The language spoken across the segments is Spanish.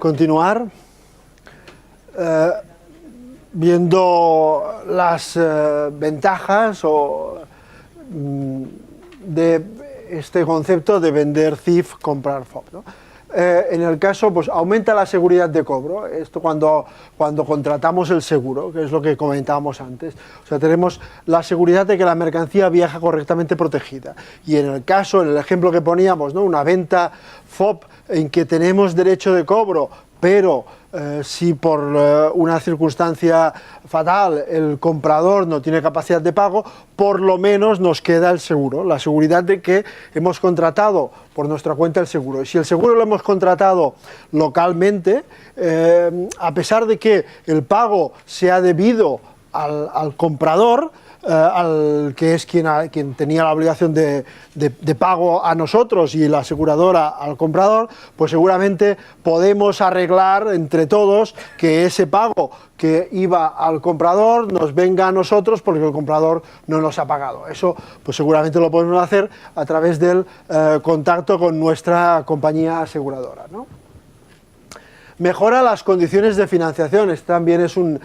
Continuar viendo las ventajas de este concepto de vender CIF, comprar FOB, ¿no? En el caso, pues aumenta la seguridad de cobro, esto cuando contratamos el seguro, que es lo que comentábamos antes. O sea, tenemos la seguridad de que la mercancía viaja correctamente protegida. Y en el caso, en el ejemplo que poníamos, ¿no?, una venta FOB en que tenemos derecho de cobro, pero si por una circunstancia fatal el comprador no tiene capacidad de pago, por lo menos nos queda el seguro, la seguridad de que hemos contratado por nuestra cuenta el seguro. Y si el seguro lo hemos contratado localmente, a pesar de que el pago sea debido al comprador, al que es quien tenía la obligación de pago a nosotros y la aseguradora al comprador, pues seguramente podemos arreglar entre todos que ese pago que iba al comprador nos venga a nosotros porque el comprador no nos ha pagado. Eso pues seguramente lo podemos hacer a través del contacto con nuestra compañía aseguradora, ¿no? Mejora las condiciones de financiación. Este también es un...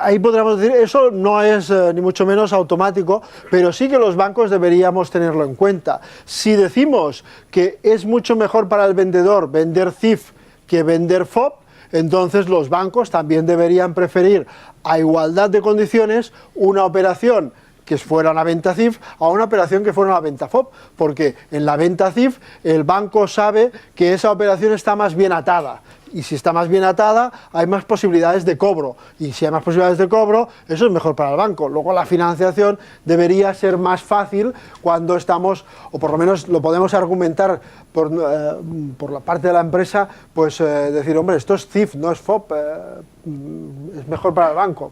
ahí podríamos decir, eso no es ni mucho menos automático, pero sí que los bancos deberíamos tenerlo en cuenta. Si decimos que es mucho mejor para el vendedor vender CIF que vender FOB, entonces los bancos también deberían preferir, a igualdad de condiciones, una operación que fuera una venta CIF a una operación que fuera una venta FOB, porque en la venta CIF el banco sabe que esa operación está más bien atada, y si está más bien atada hay más posibilidades de cobro, y si hay más posibilidades de cobro eso es mejor para el banco. Luego la financiación debería ser más fácil cuando estamos, o por lo menos lo podemos argumentar por la parte de la empresa, pues decir, hombre, esto es CIF, no es FOB, es mejor para el banco.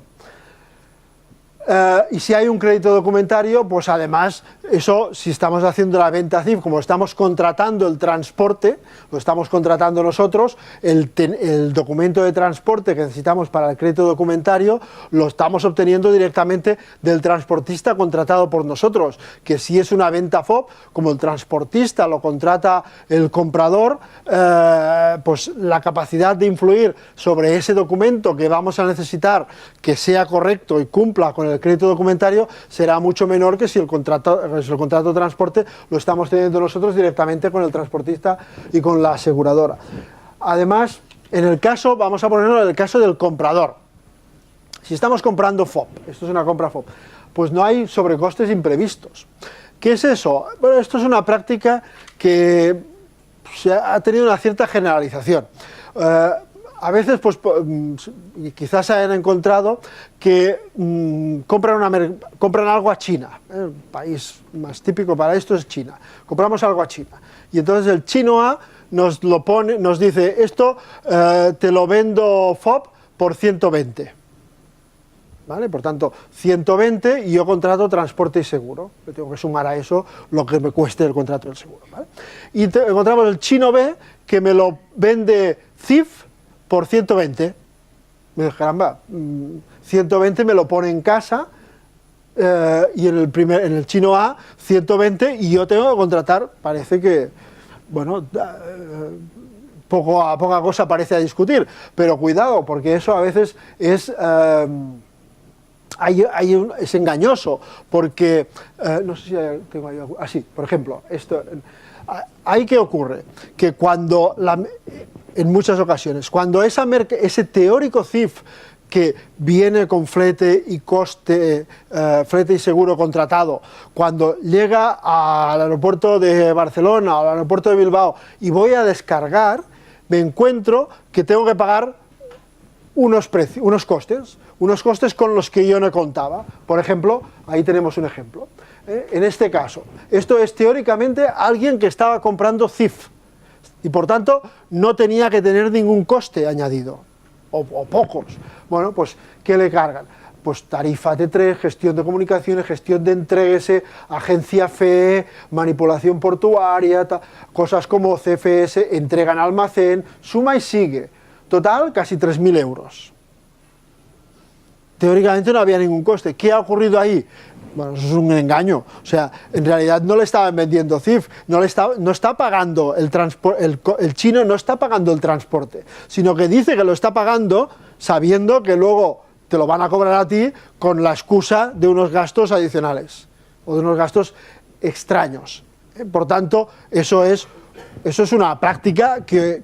Y si hay un crédito documentario, pues además, eso, si estamos haciendo la venta CIF, como estamos contratando el transporte, lo estamos contratando nosotros, el documento de transporte que necesitamos para el crédito documentario lo estamos obteniendo directamente del transportista contratado por nosotros, que si es una venta FOB, como el transportista lo contrata el comprador, pues la capacidad de influir sobre ese documento que vamos a necesitar que sea correcto y cumpla con el crédito documentario será mucho menor que si el contrato de transporte lo estamos teniendo nosotros directamente con el transportista y con la aseguradora. Además, en el caso, vamos a ponerlo en el caso del comprador. Si estamos comprando FOB, esto es una compra FOB, pues no hay sobrecostes imprevistos. ¿Qué es eso? Bueno, esto es una práctica que ha tenido una cierta generalización. A veces, pues, quizás se hayan encontrado que compran algo a China. El país más típico para esto es China. Compramos algo a China. Y entonces el chino A nos lo pone, nos dice, esto te lo vendo FOB por 120. ¿Vale? Por tanto, 120 y yo contrato transporte y seguro. Yo tengo que sumar a eso lo que me cueste el contrato del seguro, ¿vale? Y encontramos el chino B que me lo vende CIF por 120, me dice, caramba, 120 me lo pone en casa, y en el chino A 120 y yo tengo que contratar, parece que, bueno, poca cosa parece a discutir, pero cuidado, porque eso a veces es engañoso, porque, no sé si tengo ahí algo, así, por ejemplo, esto, ahí ¿qué ocurre? Que cuando en muchas ocasiones, cuando ese teórico CIF que viene con flete y coste, flete y seguro contratado, cuando llega al aeropuerto de Barcelona o al aeropuerto de Bilbao y voy a descargar, me encuentro que tengo que pagar unos costes con los que yo no contaba. Por ejemplo, ahí tenemos un ejemplo. En este caso, esto es teóricamente alguien que estaba comprando CIF, y por tanto no tenía que tener ningún coste añadido, o pocos. Bueno, pues ¿qué le cargan? Pues tarifa T3, gestión de comunicaciones, gestión de entregues, agencia FE, manipulación portuaria, cosas como CFS, entrega en almacén, suma y sigue. Total, casi 3.000 euros. teóricamente no había ningún coste. ¿Qué ha ocurrido ahí? Bueno, eso es un engaño. O sea, en realidad no le estaban vendiendo CIF, no está pagando el transporte, el chino no está pagando el transporte, sino que dice que lo está pagando sabiendo que luego te lo van a cobrar a ti con la excusa de unos gastos adicionales o de unos gastos extraños. Por tanto, eso es una práctica que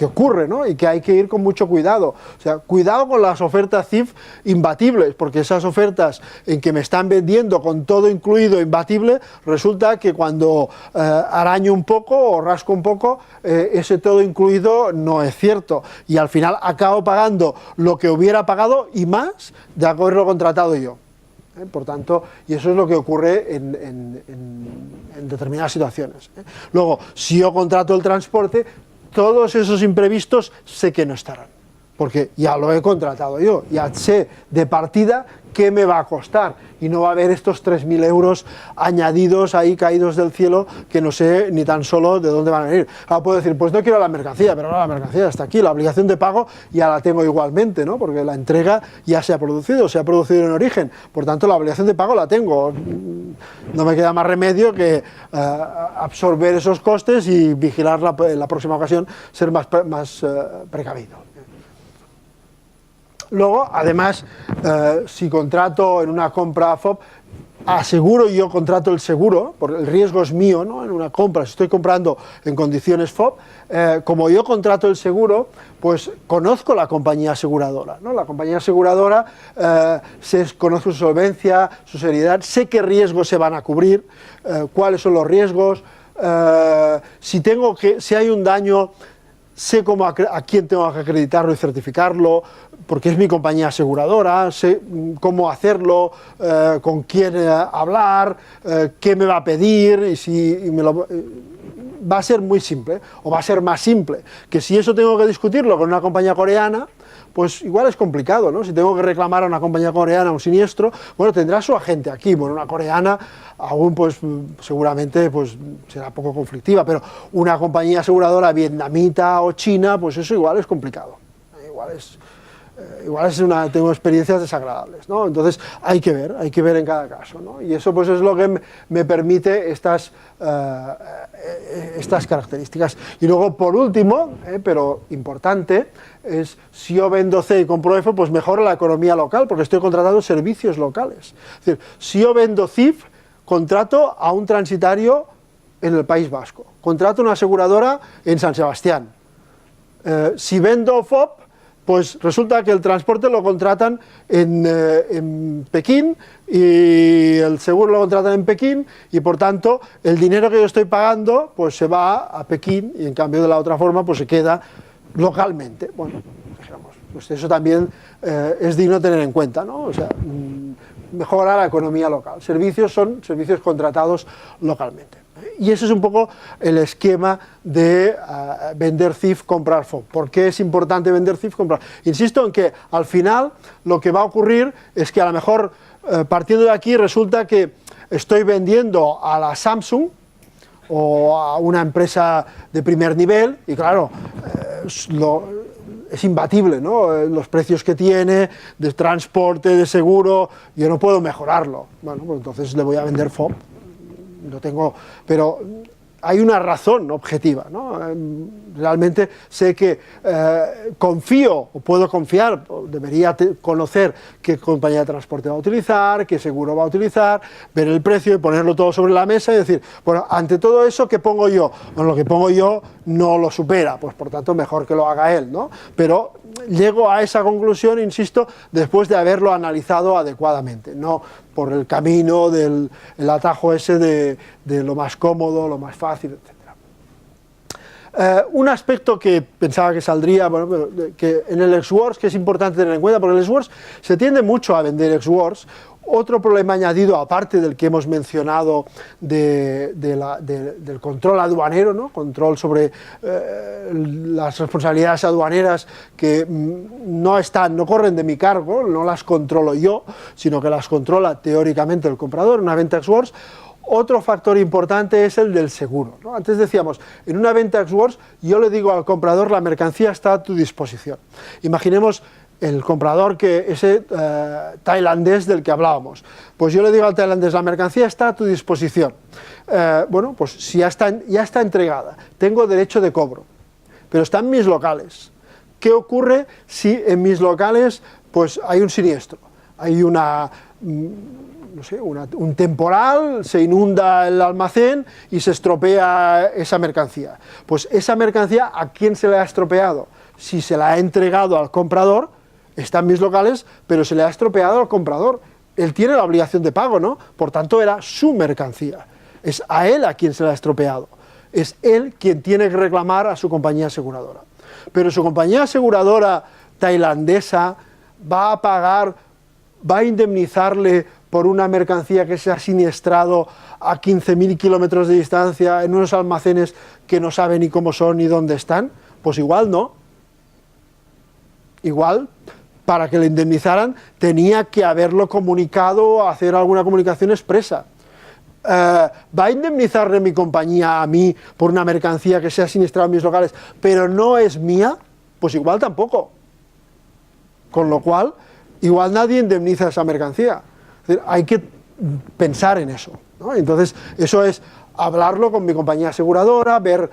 ocurre, ¿no? Y que hay que ir con mucho cuidado. O sea, cuidado con las ofertas CIF imbatibles, porque esas ofertas en que me están vendiendo con todo incluido imbatible, resulta que cuando araño un poco o rasco un poco, ese todo incluido no es cierto. Y al final acabo pagando lo que hubiera pagado y más de haberlo contratado yo. Por tanto, y eso es lo que ocurre en determinadas situaciones. Luego, si yo contrato el transporte, todos esos imprevistos sé que no estarán, porque ya lo he contratado yo, ya sé de partida qué me va a costar, y no va a haber estos 3.000 euros añadidos ahí caídos del cielo que no sé ni tan solo de dónde van a venir. Ahora puedo decir, pues no quiero la mercancía, pero ahora la mercancía está aquí, la obligación de pago ya la tengo igualmente, ¿no? Porque la entrega ya se ha producido en origen, por tanto la obligación de pago la tengo. No me queda más remedio que absorber esos costes y vigilar en la próxima ocasión, ser más precavido. Luego, además, si contrato en una compra FOB, contrato el seguro, porque el riesgo es mío, ¿no? En una compra, si estoy comprando en condiciones FOB, como yo contrato el seguro, pues conozco la compañía aseguradora, ¿no? La compañía aseguradora, conozco su solvencia, su seriedad, sé qué riesgos se van a cubrir, cuáles son los riesgos, si hay un daño, sé a quién tengo que acreditarlo y certificarlo, porque es mi compañía aseguradora, sé cómo hacerlo, con quién hablar, qué me va a pedir, va a ser muy simple, o va a ser más simple, que si eso tengo que discutirlo con una compañía coreana, pues igual es complicado, ¿no? Si tengo que reclamar a una compañía coreana un siniestro, bueno, tendrá su agente aquí, bueno, una coreana aún pues seguramente pues será poco conflictiva, pero una compañía aseguradora vietnamita o china, pues eso igual es complicado, tengo experiencias desagradables, ¿no? Entonces hay que ver en cada caso, ¿no? Y eso pues es lo que me permite estas características. Y luego, por último, pero importante, es si yo vendo C y compro F, pues mejora la economía local, porque estoy contratando servicios locales. Es decir, si yo vendo CIF, contrato a un transitario en el País Vasco, contrato una aseguradora en San Sebastián. Si vendo FOB, pues resulta que el transporte lo contratan en Pekín y el seguro lo contratan en Pekín y por tanto el dinero que yo estoy pagando pues se va a Pekín y en cambio de la otra forma pues se queda localmente. Bueno, digamos, pues eso también es digno tener en cuenta, ¿no? O sea, mejora la economía local. Servicios son servicios contratados localmente. Y ese es un poco el esquema de vender CIF, comprar FOB. ¿Por qué es importante vender CIF, comprar? Insisto en que al final lo que va a ocurrir es que a lo mejor partiendo de aquí resulta que estoy vendiendo a la Samsung o a una empresa de primer nivel y claro, es imbatible, ¿no? Los precios que tiene, de transporte, de seguro, yo no puedo mejorarlo. Bueno, pues entonces le voy a vender FOB. No tengo, pero hay una razón objetiva, ¿no? Realmente sé que confío o puedo confiar, o debería conocer qué compañía de transporte va a utilizar, qué seguro va a utilizar, ver el precio y ponerlo todo sobre la mesa y decir, bueno, ante todo eso, ¿qué pongo yo? Bueno, lo que pongo yo no lo supera, pues por tanto mejor que lo haga él, ¿no? Pero llego a esa conclusión, insisto, después de haberlo analizado adecuadamente, no por el camino del atajo ese de lo más cómodo, lo más fácil, etc. Un aspecto que pensaba que saldría, bueno, pero que en el ex-works, que es importante tener en cuenta, porque en el ex-works se tiende mucho a vender ex-works. Otro problema añadido, aparte del que hemos mencionado del control aduanero, ¿no? Control sobre las responsabilidades aduaneras que no corren de mi cargo, no las controlo yo, sino que las controla teóricamente el comprador en una venta ex-works. Otro factor importante es el del seguro, ¿no? Antes decíamos, en una venta ex-works yo le digo al comprador la mercancía está a tu disposición. Imaginemos el comprador, ese tailandés del que hablábamos. Pues yo le digo al tailandés, la mercancía está a tu disposición. Bueno, pues si ya está entregada, tengo derecho de cobro, pero está en mis locales. ¿Qué ocurre si en mis locales pues hay un siniestro? Hay no sé, un temporal, se inunda el almacén y se estropea esa mercancía. Pues esa mercancía, ¿a quién se le ha estropeado? Si se la ha entregado al comprador, está en mis locales, pero se le ha estropeado al comprador. Él tiene la obligación de pago, ¿no? Por tanto, era su mercancía. Es a él a quien se la ha estropeado. Es él quien tiene que reclamar a su compañía aseguradora. Pero su compañía aseguradora tailandesa va a indemnizarle por una mercancía que se ha siniestrado a 15.000 kilómetros de distancia en unos almacenes que no sabe ni cómo son ni dónde están. Pues igual no. Igual, para que le indemnizaran, tenía que haberlo comunicado, hacer alguna comunicación expresa. ¿Va a indemnizarle mi compañía a mí por una mercancía que se ha siniestrado en mis locales, pero no es mía? Pues igual tampoco. Con lo cual, igual nadie indemniza esa mercancía. Es decir, hay que pensar en eso, ¿no? Entonces, eso es hablarlo con mi compañía aseguradora, a ver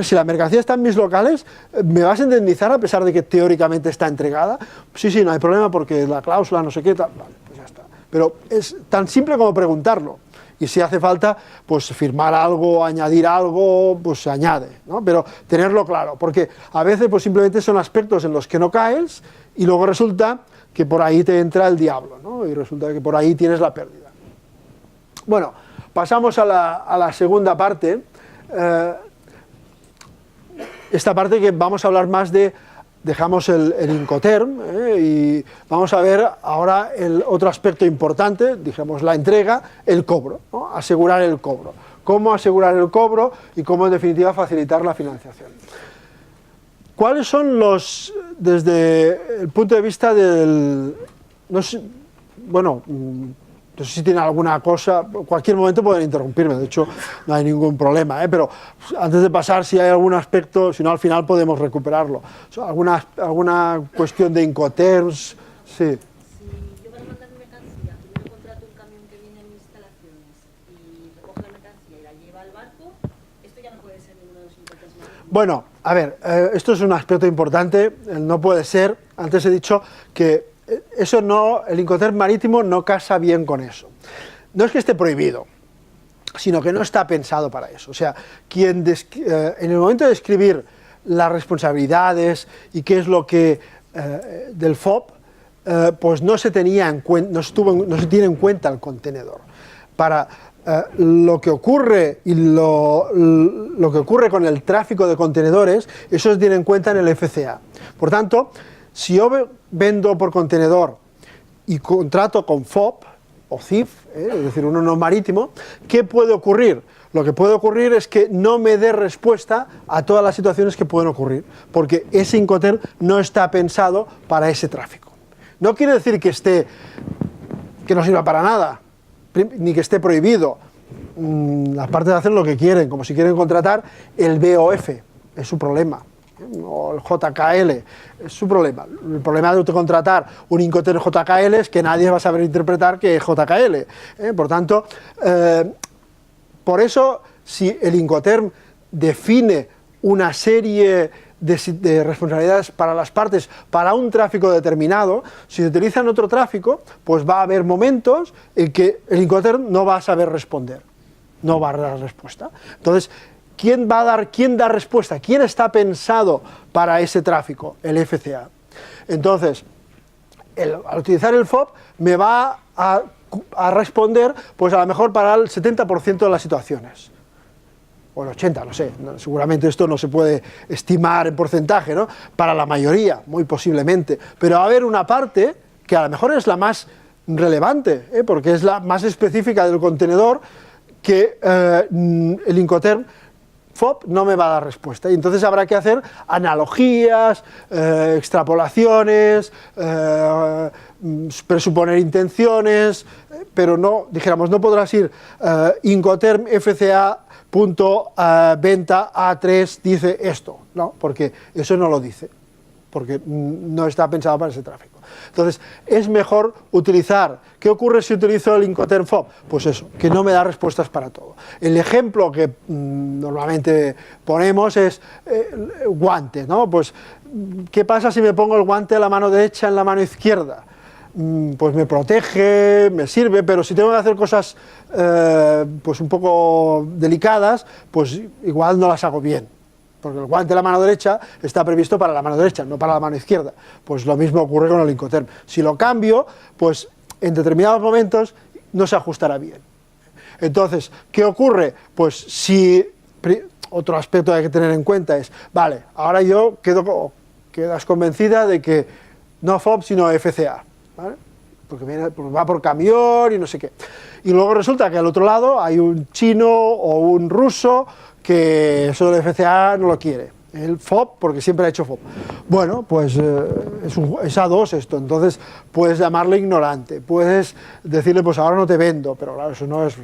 si la mercancía está en mis locales, ¿me vas a indemnizar a pesar de que teóricamente está entregada? Sí, no hay problema porque la cláusula no sé qué, tal. Vale, pues ya está. Pero es tan simple como preguntarlo. Y si hace falta, pues firmar algo, añadir algo, pues se añade, ¿no? Pero tenerlo claro, porque a veces pues simplemente son aspectos en los que no caes y luego resulta que por ahí te entra el diablo, ¿no? Y resulta que por ahí tienes la pérdida. Bueno, pasamos a la segunda parte. Esta parte que vamos a hablar más dejamos el Incoterm, y vamos a ver ahora el otro aspecto importante, digamos la entrega, el cobro, ¿no? Asegurar el cobro. Cómo asegurar el cobro y cómo en definitiva facilitar la financiación. ¿Cuáles son desde el punto de vista del... no sé si tienen alguna cosa, en cualquier momento pueden interrumpirme, de hecho no hay ningún problema, pero antes de pasar, si hay algún aspecto, si no al final podemos recuperarlo. ¿Alguna cuestión de Incoterms? Sí. Si yo para mandar mi mercancía, primero contrato un camión que viene a mis instalaciones y recoge la mercancía y la lleva al barco, esto ya no puede ser ninguno de los Incoterms marítimos. Bueno, a ver, esto es un aspecto importante, no puede ser, antes he dicho que eso no, el Incoterm marítimo no casa bien con eso. No es que esté prohibido, sino que no está pensado para eso. O sea, en el momento de describir las responsabilidades y qué es lo que del FOB, pues no se tiene en cuenta el contenedor. Para lo que ocurre y lo que ocurre con el tráfico de contenedores, eso se tiene en cuenta en el FCA. Por tanto, si yo vendo por contenedor y contrato con FOB o CIF, es decir, uno no marítimo, ¿qué puede ocurrir? Lo que puede ocurrir es que no me dé respuesta a todas las situaciones que pueden ocurrir, porque ese Incoterm no está pensado para ese tráfico. No quiere decir que no sirva para nada, ni que esté prohibido. Las partes hacen lo que quieren, como si quieren contratar el BOF, es su problema. O el JKL, es su problema. El problema de contratar un Incoterm JKL es que nadie va a saber interpretar que es JKL. Por tanto, por eso, si el Incoterm define una serie de responsabilidades para las partes, para un tráfico determinado, si se utiliza en otro tráfico, pues va a haber momentos en que el Incoterm no va a saber responder, no va a dar respuesta. Entonces, ¿quién da respuesta? ¿Quién está pensado para ese tráfico? El FCA. Entonces, al utilizar el FOB me va a responder, pues a lo mejor para el 70% de las situaciones. O el 80%, no sé, seguramente esto no se puede estimar en porcentaje, ¿no? Para la mayoría, muy posiblemente. Pero va a haber una parte que a lo mejor es la más relevante, porque es la más específica del contenedor, que el Incoterm FOB no me va a dar respuesta, y entonces habrá que hacer analogías, extrapolaciones, presuponer intenciones, pero no, dijéramos, no podrás ir Incoterm FCA venta A3 dice esto, no, porque eso no lo dice. porque no está pensado para ese tráfico. Entonces, es mejor utilizar. ¿Qué ocurre si utilizo el Incoterm FOB? Pues eso, que no me da respuestas para todo. El ejemplo que normalmente ponemos es guantes, ¿no? Pues, ¿qué pasa si me pongo el guante de la mano derecha en la mano izquierda? Pues me protege, me sirve, pero si tengo que hacer cosas pues un poco delicadas, pues igual no las hago bien. Porque el guante de la mano derecha está previsto para la mano derecha, no para la mano izquierda. Pues lo mismo ocurre con el Incoterm. Si lo cambio, pues en determinados momentos no se ajustará bien. Entonces, ¿qué ocurre? Pues si... Otro aspecto que hay que tener en cuenta es, vale, ahora yo quedas convencida de que no FOB sino FCA, ¿vale? Porque va por camión y no sé qué. Y luego resulta que al otro lado hay un chino o un ruso que eso del FCA no lo quiere, el FOB, porque siempre ha hecho FOB. Bueno, pues es A2 esto, entonces puedes llamarle ignorante, puedes decirle, pues ahora no te vendo, pero claro, eso no es...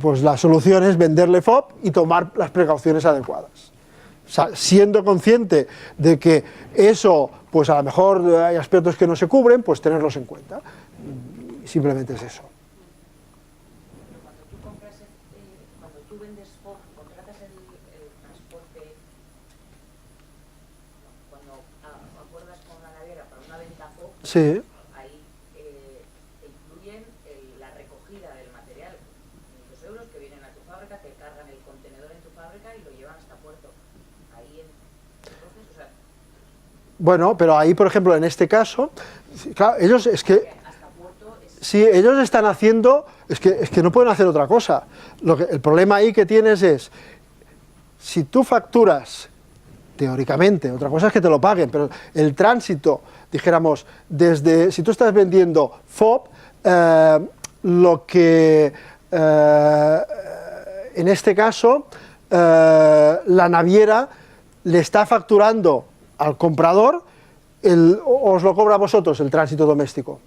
pues la solución es venderle FOB y tomar las precauciones adecuadas. O sea, siendo consciente de que eso, pues a lo mejor hay aspectos que no se cubren, pues tenerlos en cuenta. Simplemente es eso. Cuando tú vendes FOB, contratas el transporte, cuando acuerdas con la naviera para una venta FOB, sí. Ahí te incluyen la recogida del material, 500 euros que vienen a tu fábrica, te cargan el contenedor en tu fábrica y lo llevan hasta puerto. Ahí entonces, o sea... Bueno, pero ahí, por ejemplo, en este caso, claro, ellos es que... Sí, ellos están haciendo, es que no pueden hacer otra cosa. El problema ahí que tienes es, si tú facturas, teóricamente, otra cosa es que te lo paguen, pero el tránsito, dijéramos, si tú estás vendiendo FOB, lo que, en este caso, la naviera le está facturando al comprador, os lo cobra a vosotros el tránsito doméstico.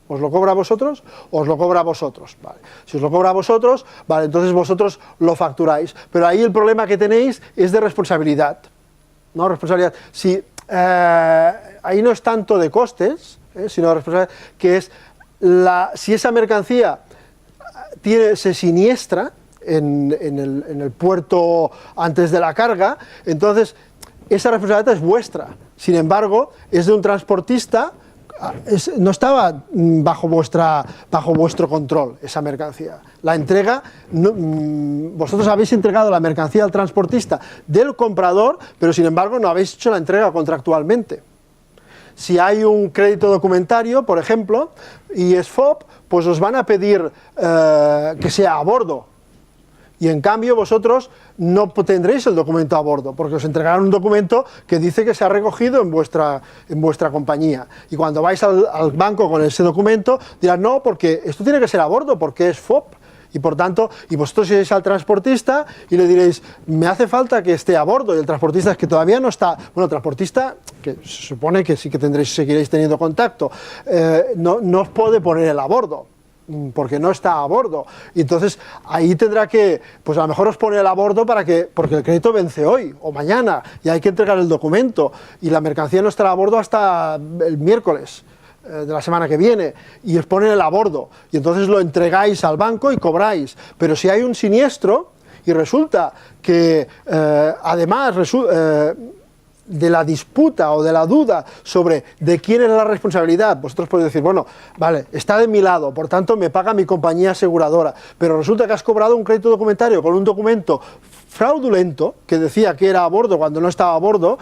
¿Os lo cobra a vosotros o os lo cobra a vosotros? Vale. Si os lo cobra a vosotros, vale, entonces vosotros lo facturáis. Pero ahí el problema que tenéis es de responsabilidad. ¿No? Responsabilidad. Si, ahí no es tanto de costes, sino de responsabilidad, que es si esa mercancía se siniestra en el puerto antes de la carga, entonces esa responsabilidad es vuestra. Sin embargo, es de un transportista. No estaba bajo vuestro control esa mercancía. La entrega, vosotros habéis entregado la mercancía al transportista del comprador, pero sin embargo no habéis hecho la entrega contractualmente. Si hay un crédito documentario, por ejemplo, y es FOB, pues os van a pedir que sea a bordo. Y en cambio vosotros no tendréis el documento a bordo, porque os entregarán un documento que dice que se ha recogido en vuestra compañía. Y cuando vais al banco con ese documento, dirán, no, porque esto tiene que ser a bordo, porque es FOB. Y por tanto, y vosotros iréis al transportista y le diréis, me hace falta que esté a bordo. Y el transportista es que todavía no está, bueno, el transportista, que se supone que sí que seguiréis teniendo contacto, no os puede poner el a bordo, porque no está a bordo, y entonces ahí tendrá que, pues a lo mejor os pone el a bordo porque el crédito vence hoy o mañana y hay que entregar el documento y la mercancía no estará a bordo hasta el miércoles de la semana que viene y os ponen el a bordo y entonces lo entregáis al banco y cobráis. Pero si hay un siniestro y resulta que además de la disputa o de la duda sobre de quién es la responsabilidad, vosotros podéis decir, bueno, vale, está de mi lado, por tanto me paga mi compañía aseguradora, pero resulta que has cobrado un crédito documentario con un documento fraudulento que decía que era a bordo cuando no estaba a bordo,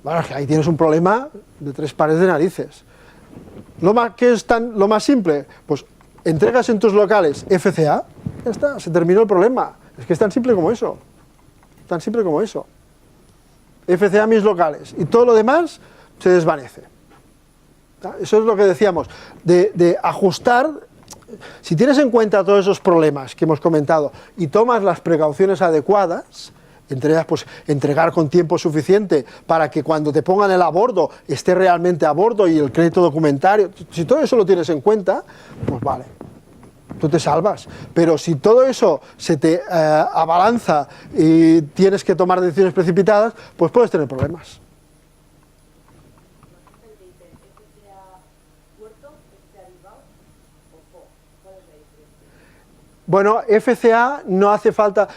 bueno, ahí tienes un problema de 3 pares de narices. Lo más simple, pues entregas en tus locales FCA, ya está, se terminó el problema. Es que es tan simple como eso, tan simple como eso. FCA mis locales y todo lo demás se desvanece. Eso es lo que decíamos, de ajustar. Si tienes en cuenta todos esos problemas que hemos comentado y tomas las precauciones adecuadas, entre ellas pues entregar con tiempo suficiente para que cuando te pongan el a bordo esté realmente a bordo y el crédito documentario, si todo eso lo tienes en cuenta, pues vale, tú te salvas. Pero si todo eso se te abalanza y tienes que tomar decisiones precipitadas, pues puedes tener problemas. Bueno, FCA no hace falta...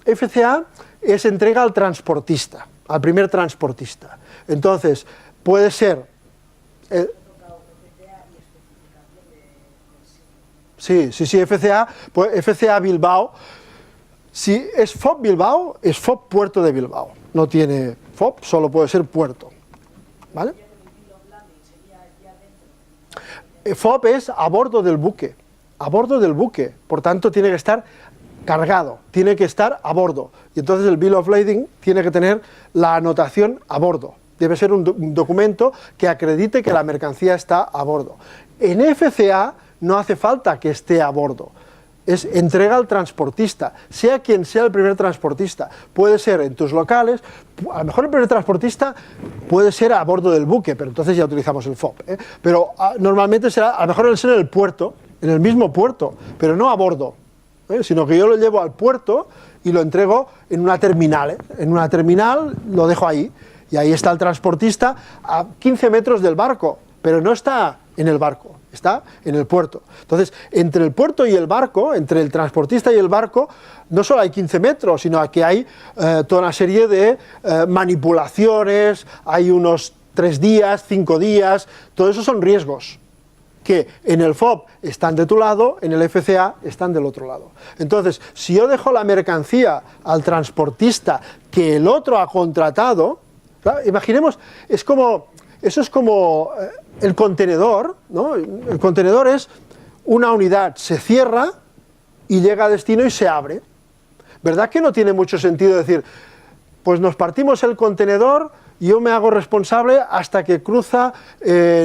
FCA es entrega al transportista, al primer transportista. Entonces, puede ser... sí, FCA, pues FCA Bilbao, si es FOB Bilbao, es FOB Puerto de Bilbao. No tiene FOB, solo puede ser puerto. ¿Vale? FOB es a bordo del buque. A bordo del buque, por tanto tiene que estar cargado, tiene que estar a bordo. Y entonces el Bill of Lading tiene que tener la anotación a bordo. Debe ser un documento que acredite que la mercancía está a bordo. En FCA no hace falta que esté a bordo. Es entrega al transportista, sea quien sea el primer transportista. Puede ser en tus locales, a lo mejor el primer transportista puede ser a bordo del buque, pero entonces ya utilizamos el FOB. Pero normalmente será, a lo mejor en el puerto, en el mismo puerto, pero no a bordo, sino que yo lo llevo al puerto y lo entrego en una terminal. En una terminal lo dejo ahí, y ahí está el transportista a 15 metros del barco, pero no está en el barco, está en el puerto. Entonces, entre el puerto y el barco, entre el transportista y el barco, no solo hay 15 metros, sino que hay toda una serie de manipulaciones, hay unos 3 días, 5 días, todo eso son riesgos que en el FOB están de tu lado, en el FCA están del otro lado. Entonces, si yo dejo la mercancía al transportista que el otro ha contratado, ¿claro? Imaginemos, eso es como el contenedor, ¿no? El contenedor es una unidad, se cierra y llega a destino y se abre. ¿Verdad que no tiene mucho sentido decir, pues nos partimos el contenedor y yo me hago responsable hasta que cruza,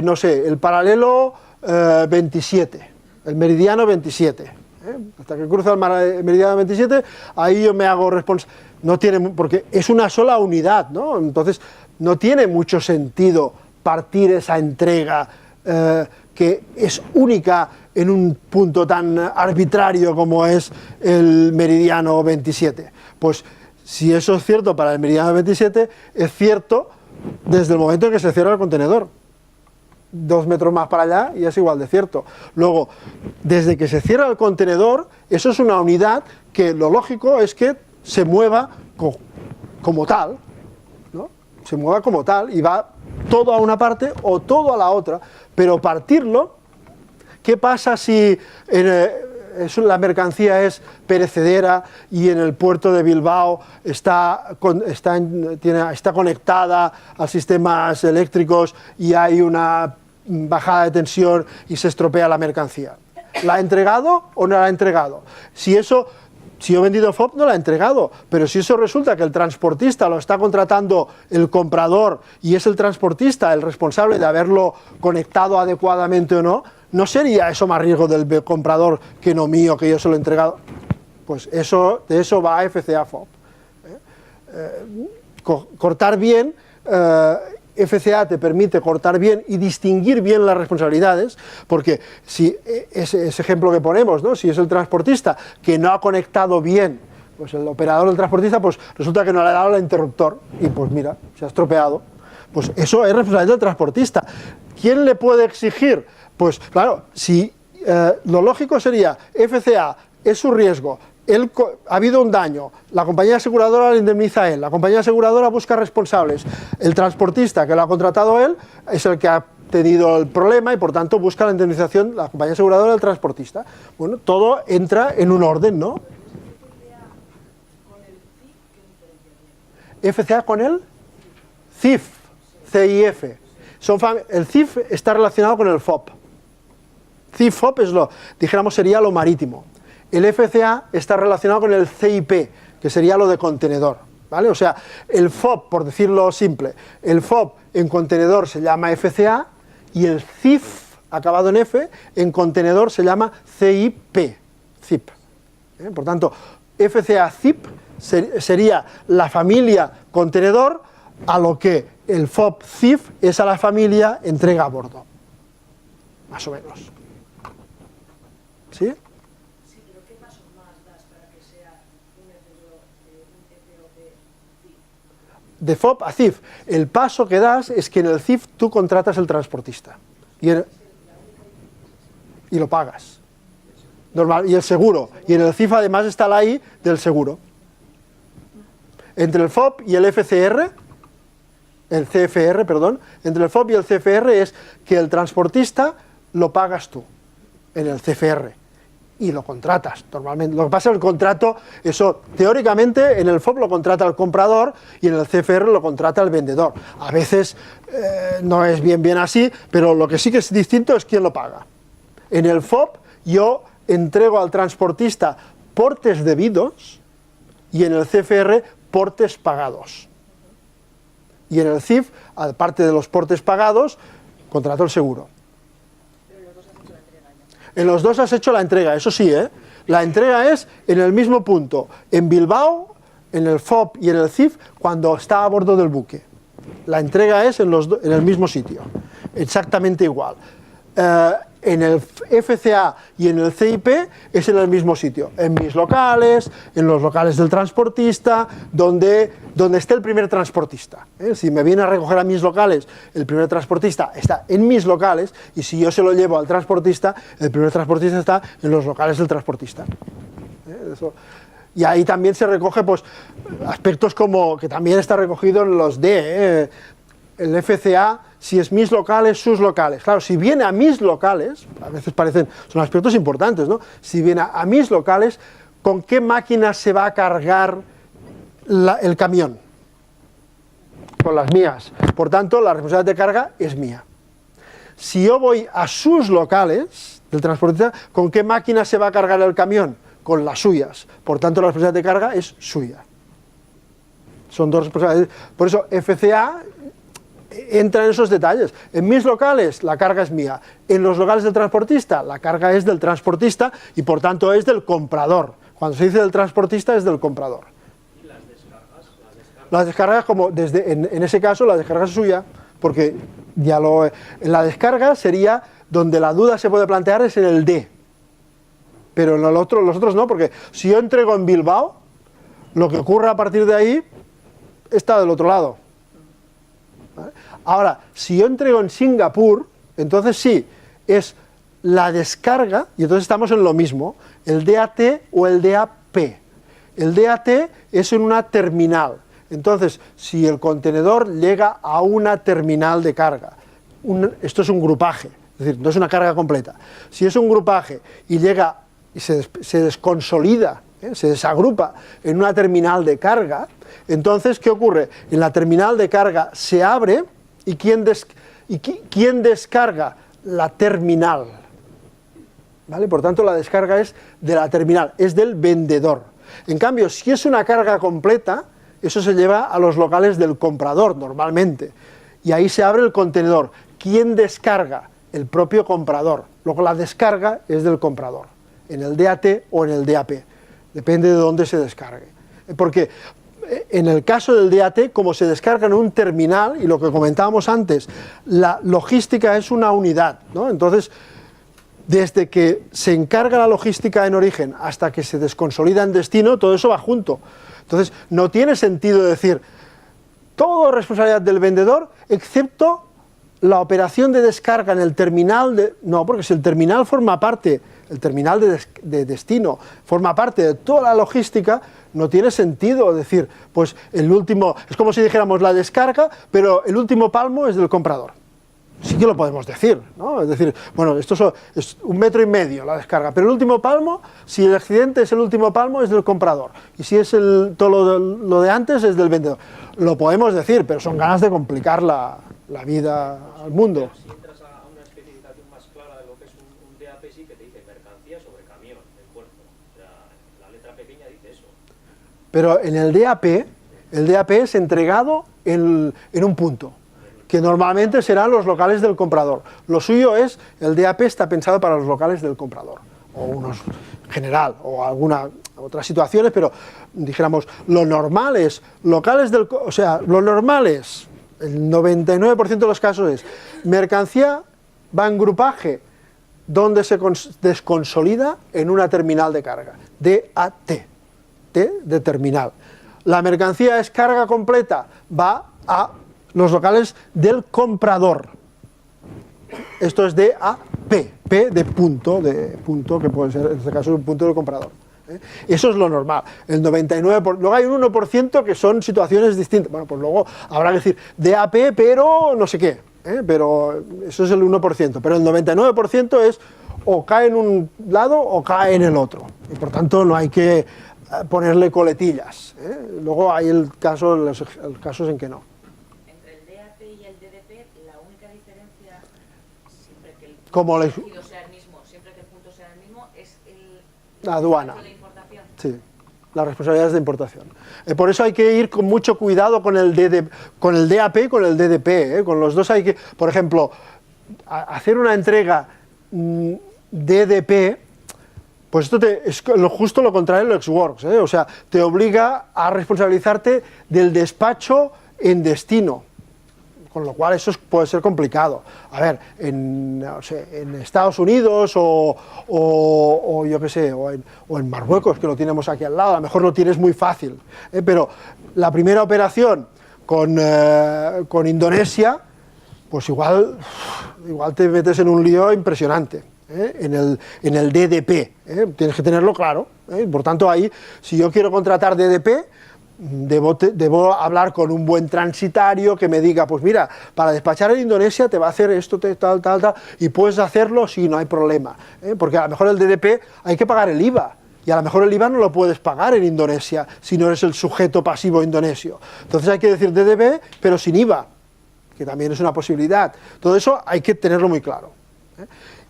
no sé, el paralelo 27, el meridiano 27, hasta que cruza el meridiano 27, ahí yo me hago responsable. No tiene, porque es una sola unidad, ¿no? Entonces no tiene mucho sentido partir esa entrega que es única en un punto tan arbitrario como es el meridiano 27. Pues si eso es cierto para el meridiano 27, es cierto desde el momento en que se cierra el contenedor. 2 metros más para allá y es igual de cierto. Luego, desde que se cierra el contenedor, eso es una unidad que lo lógico es que se mueva como tal, ¿no? Se mueva como tal y va todo a una parte o todo a la otra, pero partirlo, ¿qué pasa si la mercancía es perecedera y en el puerto de Bilbao está conectada a sistemas eléctricos y hay una bajada de tensión y se estropea la mercancía? ¿La ha entregado o no la ha entregado? Si yo he vendido FOB, no la he entregado, pero si eso resulta que el transportista lo está contratando el comprador y es el transportista el responsable de haberlo conectado adecuadamente o no, ¿no sería eso más riesgo del comprador que no mío, que yo se lo he entregado? Pues de eso va a FCA FOB. Cortar bien, FCA te permite cortar bien y distinguir bien las responsabilidades, porque si ese ejemplo que ponemos, ¿no? Si es el transportista que no ha conectado bien, pues el operador del transportista, pues resulta que no le ha dado el interruptor y pues mira, se ha estropeado. Pues eso es responsabilidad del transportista. ¿Quién le puede exigir? Pues claro, si lo lógico sería FCA, es su riesgo, ha habido un daño, la compañía aseguradora le indemniza a él, la compañía aseguradora busca responsables, el transportista que lo ha contratado él es el que ha tenido el problema y por tanto busca la indemnización la compañía aseguradora del transportista. Bueno, todo entra en un orden, ¿no? FCA con el CIF, CIF. El CIF está relacionado con el FOB. CIF-FOB sería lo marítimo. El FCA está relacionado con el CIP, que sería lo de contenedor, ¿vale? O sea, el FOB, por decirlo simple, el FOB en contenedor se llama FCA y el CIF, acabado en F, en contenedor se llama CIP. CIP. Por tanto, FCA-CIP sería la familia contenedor a lo que el FOB-CIF es a la familia entrega a bordo. Más o menos. ¿Sí? De FOB a CIF, el paso que das es que en el CIF tú contratas el transportista y lo pagas. normal, y el seguro. Y en el CIF además está la I del seguro. Entre el FOB y el FCR, el CFR, perdón, entre el FOB y el CFR es que el transportista lo pagas tú en el CFR y lo contratas normalmente. Lo que pasa es que el contrato, eso teóricamente en el FOB lo contrata el comprador y en el CFR lo contrata el vendedor. A veces no es bien así, pero lo que sí que es distinto es quién lo paga. En el FOB yo entrego al transportista portes debidos y en el CFR portes pagados. Y en el CIF, aparte de los portes pagados, contrato el seguro. En los dos has hecho la entrega, eso sí, ¿eh? La entrega es en el mismo punto, en Bilbao, en el FOB y en el CIF, cuando está a bordo del buque. La entrega es en el mismo sitio, exactamente igual. En el FCA y en el CIP es en el mismo sitio, en mis locales, en los locales del transportista, donde esté el primer transportista. Si me viene a recoger a mis locales, el primer transportista está en mis locales, y si yo se lo llevo al transportista, el primer transportista está en los locales del transportista. Eso. Y ahí también se recoge pues, aspectos como, que también está recogido en los D, el FCA, si es mis locales, sus locales. Claro, si viene a mis locales, a veces son aspectos importantes, ¿no? Si viene a mis locales, ¿con qué máquina se va a cargar el camión? Con las mías. Por tanto, la responsabilidad de carga es mía. Si yo voy a sus locales del transportista, ¿con qué máquina se va a cargar el camión? Con las suyas. Por tanto, la responsabilidad de carga es suya. Son dos responsabilidades. Por eso, FCA entra en esos detalles. En mis locales la carga es mía, en los locales del transportista la carga es del transportista y por tanto es del comprador. Cuando se dice del transportista es del comprador. ¿Y las descargas? Las descargas, como en ese caso la descarga es suya, porque en la descarga sería donde la duda se puede plantear es en el D, pero en los otros no, porque si yo entrego en Bilbao, lo que ocurra a partir de ahí está del otro lado. ¿Vale? Ahora, si yo entrego en Singapur, entonces sí, es la descarga, y entonces estamos en lo mismo, el DAT o el DAP. El DAT es en una terminal. Entonces, si el contenedor llega a una terminal de carga, esto es un grupaje, es decir, no es una carga completa. Si es un grupaje y llega y se desconsolida, se desagrupa en una terminal de carga, entonces, ¿qué ocurre? En la terminal de carga se abre y ¿quién descarga? La terminal. ¿Vale? Por tanto, la descarga es de la terminal, es del vendedor. En cambio, si es una carga completa, eso se lleva a los locales del comprador normalmente. Y ahí se abre el contenedor. ¿Quién descarga? El propio comprador. Luego la descarga es del comprador, en el DAT o en el DAP. Depende de dónde se descargue. Porque en el caso del DAT, como se descarga en un terminal, y lo que comentábamos antes, la logística es una unidad, ¿no? Entonces, desde que se encarga la logística en origen hasta que se desconsolida en destino, todo eso va junto. Entonces, no tiene sentido decir, todo es responsabilidad del vendedor, excepto la operación de descarga en el terminal. No, porque si el terminal forma parte, el terminal de destino forma parte de toda la logística, no tiene sentido decir, pues el último, es como si dijéramos la descarga, pero el último palmo es del comprador. Sí que lo podemos decir, ¿no? Es decir, bueno, esto es 1,5 metros la descarga, pero el último palmo, si el accidente es el último palmo, es del comprador, y si es todo lo de antes, es del vendedor. Lo podemos decir, pero son ganas de complicar la vida al mundo. Si entras a una especificación más clara de lo que es un DAP, sí que te dice mercancía sobre camión del puerto. O sea, la letra pequeña dice eso. Pero en el DAP es entregado en un punto, que normalmente serán los locales del comprador. Lo suyo es, el DAP está pensado para los locales del comprador, o unos en general, o alguna otras situaciones, pero dijéramos, lo normal es, lo normal es, el 99% de los casos es, mercancía va en grupaje, donde se desconsolida en una terminal de carga, DAT, T de terminal. La mercancía es carga completa, va a los locales del comprador, Esto es DAP, P de punto, que puede ser, en este caso, un punto del comprador. Eso es lo normal. El 99%, luego hay un 1% que son situaciones distintas. Bueno, pues luego habrá que decir DAP, pero no sé qué. Pero eso es el 1%. Pero el 99% es o cae en un lado o cae en el otro. Y por tanto no hay que ponerle coletillas. Luego hay los casos en que no. Entre el DAP y el DDP, la única diferencia, siempre que el Como punto elegido sea el mismo, siempre que el punto sea el mismo, es la aduana. de importación. Sí, las responsabilidades de importación. Por eso hay que ir con mucho cuidado con el DAP y con el DDP. Con los dos hay que, por ejemplo, hacer una entrega DDP, pues esto es justo lo contrario del ex-works, o sea, te obliga a responsabilizarte del despacho en destino, con lo cual eso puede ser complicado. A ver, en Estados Unidos o yo qué sé, o en Marruecos, que lo tenemos aquí al lado, a lo mejor lo tienes muy fácil, pero la primera operación con Indonesia, pues igual te metes en un lío impresionante. En el DDP, tienes que tenerlo claro. Por tanto, ahí, si yo quiero contratar DDP, debo hablar con un buen transitario que me diga, pues mira, para despachar en Indonesia te va a hacer esto, tal, y puedes hacerlo si no hay problema. Porque a lo mejor el DDP hay que pagar el IVA, y a lo mejor el IVA no lo puedes pagar en Indonesia si no eres el sujeto pasivo indonesio. Entonces hay que decir DDP, pero sin IVA, que también es una posibilidad. Todo eso hay que tenerlo muy claro.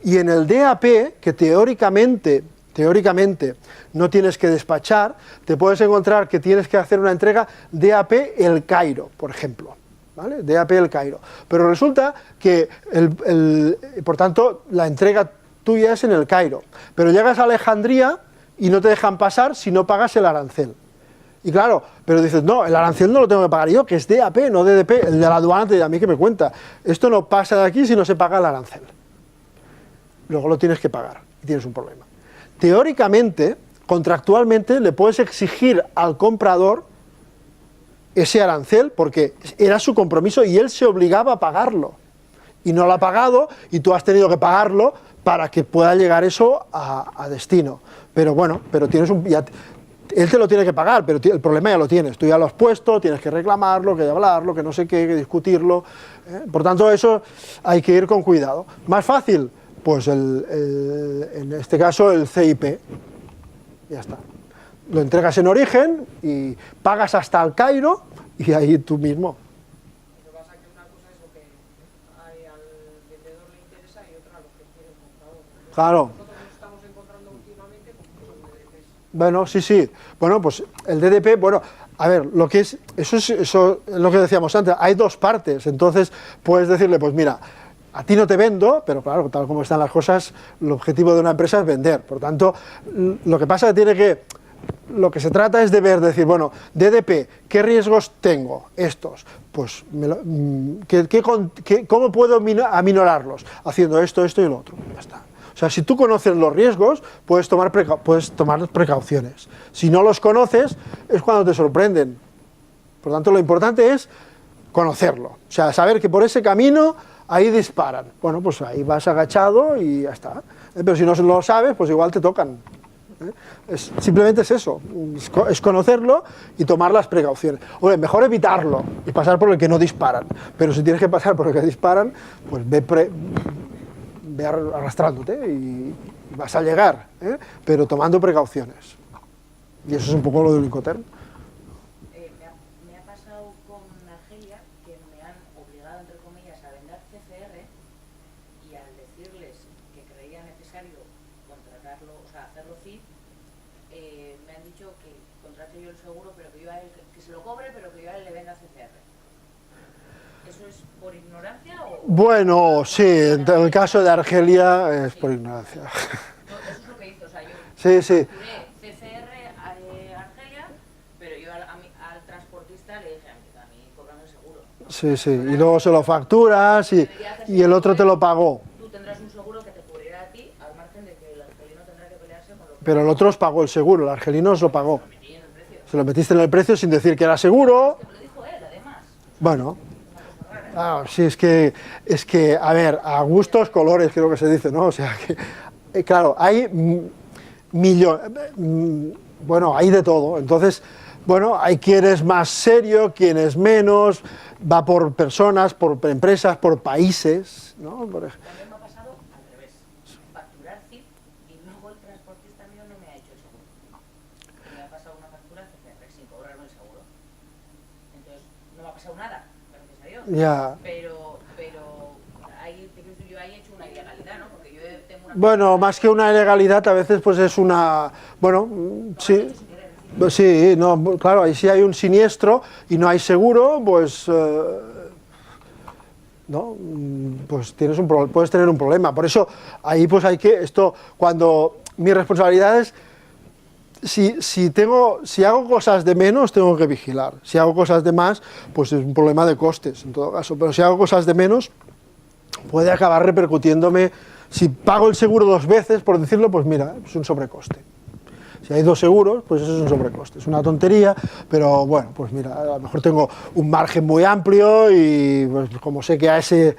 Y en el DAP, que teóricamente no tienes que despachar, te puedes encontrar que tienes que hacer una entrega DAP El Cairo, por ejemplo. ¿Vale? DAP El Cairo. Pero resulta que, por tanto, la entrega tuya es en El Cairo. Pero llegas a Alejandría y no te dejan pasar si no pagas el arancel. Y claro, pero dices, no, el arancel no lo tengo que pagar yo, que es DAP, no DDP. El de la aduana te dice, a mí que me cuenta. Esto no pasa de aquí si no se paga el arancel. Luego lo tienes que pagar y tienes un problema. Teóricamente, contractualmente, le puedes exigir al comprador ese arancel porque era su compromiso y él se obligaba a pagarlo. Y no lo ha pagado y tú has tenido que pagarlo para que pueda llegar eso a destino. Pero bueno, tienes él te lo tiene que pagar, pero el problema ya lo tienes. Tú ya lo has puesto, tienes que reclamarlo, que hablarlo, que no sé qué, que discutirlo. Por tanto, eso hay que ir con cuidado. Más fácil, pues en este caso el CIP, ya está. Lo entregas en origen y pagas hasta el Cairo y ahí tú mismo. Lo que pasa es que una cosa es lo que al vendedor le interesa y otra lo que quiere el comprador. Claro. Nosotros nos estamos encontrando últimamente con muchos DDPs. Bueno, sí. Bueno, pues el DDP, bueno, a ver, eso es lo que decíamos antes, hay dos partes, entonces puedes decirle, pues mira, a ti no te vendo, pero claro, tal como están las cosas, el objetivo de una empresa es vender. Por tanto, lo que pasa es que lo que se trata es de decir, bueno, DDP, ¿qué riesgos tengo? Estos. Pues, ¿cómo puedo aminorarlos? Haciendo esto y lo otro. Ya está. O sea, si tú conoces los riesgos, puedes tomar precauciones. Si no los conoces, es cuando te sorprenden. Por tanto, lo importante es conocerlo. O sea, saber que por ese camino ahí disparan. Bueno, pues ahí vas agachado y ya está. Pero si no lo sabes, pues igual te tocan. Simplemente es eso, es conocerlo y tomar las precauciones. Oye, mejor evitarlo y pasar por el que no disparan. Pero si tienes que pasar por el que disparan, pues ve arrastrándote y vas a llegar, pero tomando precauciones. Y eso es un poco lo del Incoterm. Me ha pasado con Argelia que me han obligado, entre comillas, a vender CCR y al decirles que creía necesario contratarlo, o sea, hacerlo CIF, me han dicho que contrate yo el seguro, pero que yo a él, que se lo cobre, pero que yo a él le venda CCR. ¿Eso es por ignorancia o...? Bueno, sí, en el caso de Argelia es por ignorancia. No, eso es lo que hice, o sea, yo Sí. facturé CCR a Argelia, pero yo al transportista le dije, a mí cóbrame el seguro. Sí, y luego se lo facturas y el otro te lo pagó. Tú tendrás un seguro que te cubrirá a ti, al margen de que el argelino tendrá que pelearse con lo que... Pero el otro os pagó el seguro, el argelino os lo pagó. Lo metí en el precio. Se lo metiste en el precio sin decir que era seguro. Que me lo dijo él, además. Bueno, Una cosa rara. Ah, sí, es que, a ver, a gustos, colores, creo que se dice, ¿no? O sea, que, claro, hay bueno, hay de todo. Entonces, bueno, hay quien es más serio, quien es menos, va por personas, por empresas, por países, ¿no? También me ha pasado al revés. Facturar CIF y luego el transportista mío no me ha hecho el seguro. Me ha pasado una factura sin cobrarme el seguro. Entonces, no me ha pasado nada, gracias a Dios. Ya. Pero yo ahí he hecho una ilegalidad, ¿no? Porque yo tengo una... Bueno, más que una ilegalidad, a veces pues es una... Bueno, sí... Sí, no, claro, ahí sí hay un siniestro y no hay seguro, pues... ¿no? Pues puedes tener un problema. Por eso, ahí pues hay que... Cuando mi responsabilidad es... Si hago cosas de menos, tengo que vigilar. Si hago cosas de más, pues es un problema de costes, en todo caso. Pero si hago cosas de menos, puede acabar repercutiéndome. Si pago el seguro 2 veces, por decirlo, pues mira, es un sobrecoste. Si hay 2 seguros, pues eso es un sobrecoste. Es una tontería, pero bueno, pues mira, a lo mejor tengo un margen muy amplio y pues como sé que a ese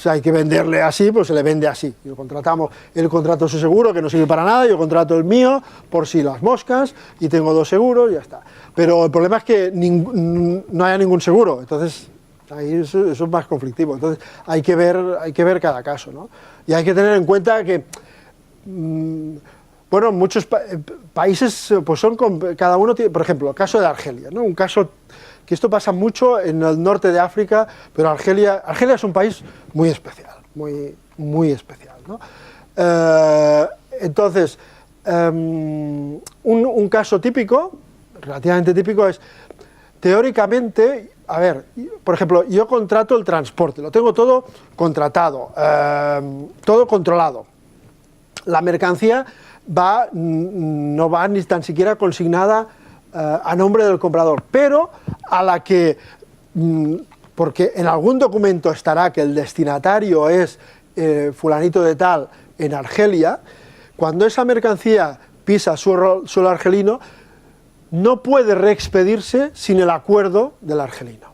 hay que venderle así, pues se le vende así. Él contrata su seguro, que no sirve para nada, yo contrato el mío, por si las moscas, y tengo 2 seguros y ya está. Pero el problema es que no haya ningún seguro, entonces ahí eso es más conflictivo. Entonces hay que ver cada caso, ¿no? Y hay que tener en cuenta que... bueno, muchos países, pues cada uno tiene, por ejemplo, el caso de Argelia, ¿no? Un caso que esto pasa mucho en el norte de África, pero Argelia es un país muy especial, muy especial, ¿no? Entonces, un caso típico, relativamente típico, es, teóricamente, a ver, por ejemplo, yo contrato el transporte, lo tengo todo contratado, todo controlado. La mercancía no va ni tan siquiera consignada a nombre del comprador, pero a la que, porque en algún documento estará que el destinatario es fulanito de tal en Argelia, cuando esa mercancía pisa suelo argelino, no puede reexpedirse sin el acuerdo del argelino,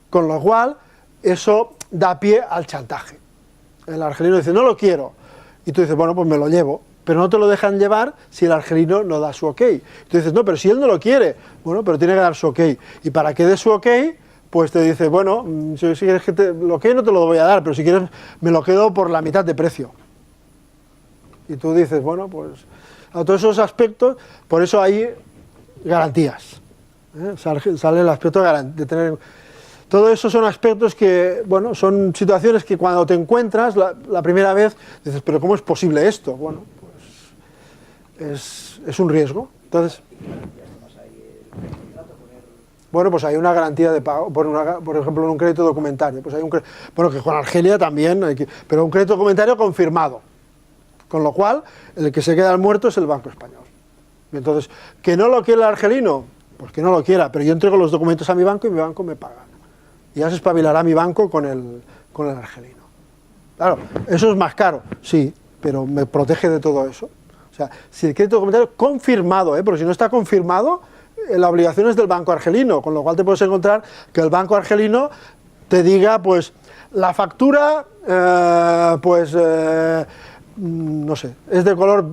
con lo cual eso da pie al chantaje. El argelino dice, no lo quiero, y tú dices, bueno, pues me lo llevo, pero no te lo dejan llevar si el argelino no da su ok. Y tú dices, no, pero si él no lo quiere, bueno, pero tiene que dar su ok. Y para que dé su ok, pues te dice, bueno, si quieres que el ok no te lo voy a dar, pero si quieres me lo quedo por la mitad de precio. Y tú dices, bueno, pues a todos esos aspectos, por eso hay garantías. Sale el aspecto de tener... Todo eso son aspectos que, bueno, son situaciones que cuando te encuentras la primera vez, dices, pero ¿cómo es posible esto? Bueno, pues es un riesgo. Entonces, bueno, pues hay una garantía de pago, por ejemplo, en un crédito documentario. Pues hay bueno, que con Argelia también, pero un crédito documentario confirmado. Con lo cual, el que se queda al muerto es el Banco Español. Y entonces, ¿que no lo quiere el argelino? Pues que no lo quiera, pero yo entrego los documentos a mi banco y mi banco me paga. Y ya se espabilará mi banco con el argelino. Claro, eso es más caro, sí, pero me protege de todo eso. O sea, si el crédito documentario confirmado, porque si no está confirmado, la obligación es del banco argelino, con lo cual te puedes encontrar que el banco argelino te diga, pues, la factura, no sé, es de color,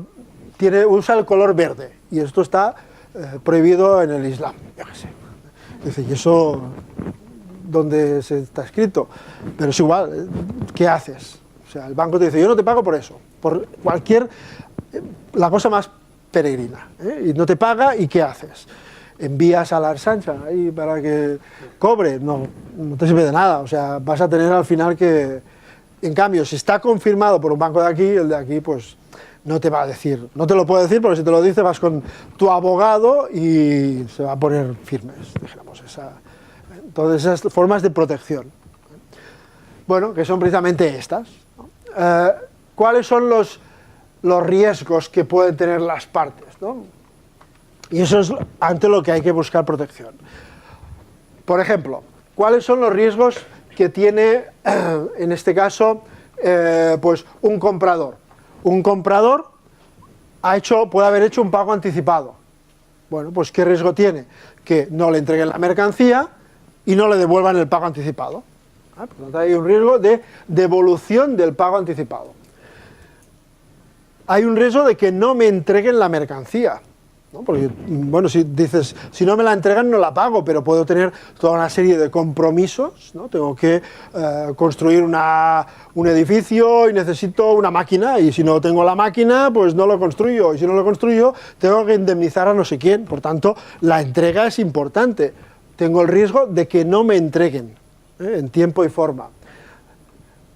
usa el color verde, y esto está prohibido en el Islam, yo qué sé. Dice, y eso... donde se está escrito, pero es igual, ¿qué haces? O sea, el banco te dice, yo no te pago por eso, por la cosa más peregrina, y no te paga, ¿y qué haces? ¿Envías a la Arsancha ahí para que cobre? No te sirve de nada, o sea, vas a tener al final que, en cambio, si está confirmado por un banco de aquí, el de aquí, pues, no te va a decir, no te lo puede decir, porque si te lo dice vas con tu abogado y se va a poner firmes, dijéramos, todas esas formas de protección. Bueno, que son precisamente estas, ¿no? ¿Cuáles son los riesgos que pueden tener las partes, ¿no? Y eso es ante lo que hay que buscar protección. Por ejemplo, ¿cuáles son los riesgos que tiene, en este caso, pues un comprador? Un comprador puede haber hecho un pago anticipado. Bueno, pues ¿qué riesgo tiene? Que no le entreguen la mercancía y no le devuelvan el pago anticipado. Por lo tanto, hay un riesgo de devolución del pago anticipado. Hay un riesgo de que no me entreguen la mercancía, ¿no? Porque, bueno, si dices, si no me la entregan no la pago, pero puedo tener toda una serie de compromisos, ¿no? Tengo que construir un edificio y necesito una máquina, y si no tengo la máquina, pues no lo construyo, y si no lo construyo, tengo que indemnizar a no sé quién. Por tanto, la entrega es importante. Tengo el riesgo de que no me entreguen, en tiempo y forma.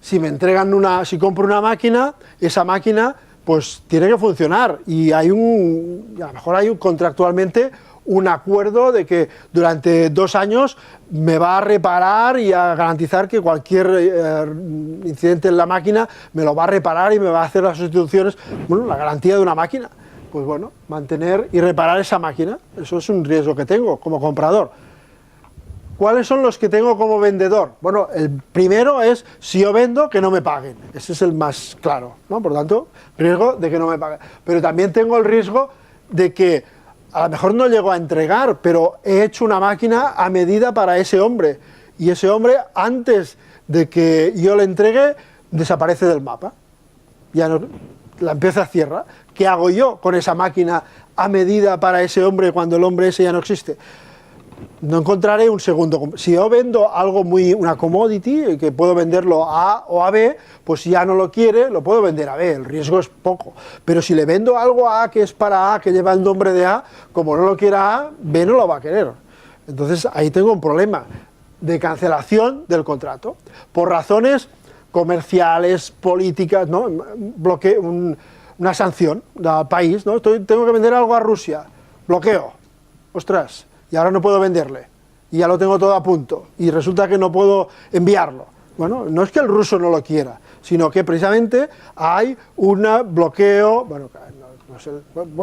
Si me entregan si compro una máquina, esa máquina pues tiene que funcionar, y a lo mejor hay contractualmente un acuerdo de que durante 2 años me va a reparar y a garantizar que cualquier incidente en la máquina me lo va a reparar y me va a hacer las sustituciones. Bueno, la garantía de una máquina, pues bueno, mantener y reparar esa máquina, eso es un riesgo que tengo como comprador. ¿Cuáles son los que tengo como vendedor? Bueno, el primero es, si yo vendo, que no me paguen. Ese es el más claro, ¿no? Por lo tanto, riesgo de que no me paguen. Pero también tengo el riesgo de que a lo mejor no llego a entregar, pero he hecho una máquina a medida para ese hombre. Y ese hombre, antes de que yo le entregue, desaparece del mapa. Ya no, la empresa cierra. ¿Qué hago yo con esa máquina a medida para ese hombre cuando el hombre ese ya no existe? No encontraré un segundo. Si yo vendo algo una commodity, que puedo venderlo a A o a B, pues si ya no lo quiere, lo puedo vender a B, el riesgo es poco. Pero si le vendo algo a A que es para A, que lleva el nombre de A, como no lo quiera A, B no lo va a querer. Entonces ahí tengo un problema de cancelación del contrato, por razones comerciales, políticas, ¿no? Una sanción del país, ¿no? Tengo que vender algo a Rusia, bloqueo, ostras, y ahora no puedo venderle, y ya lo tengo todo a punto, y resulta que no puedo enviarlo. Bueno, no es que el ruso no lo quiera, sino que precisamente hay un bloqueo, bueno, no sé,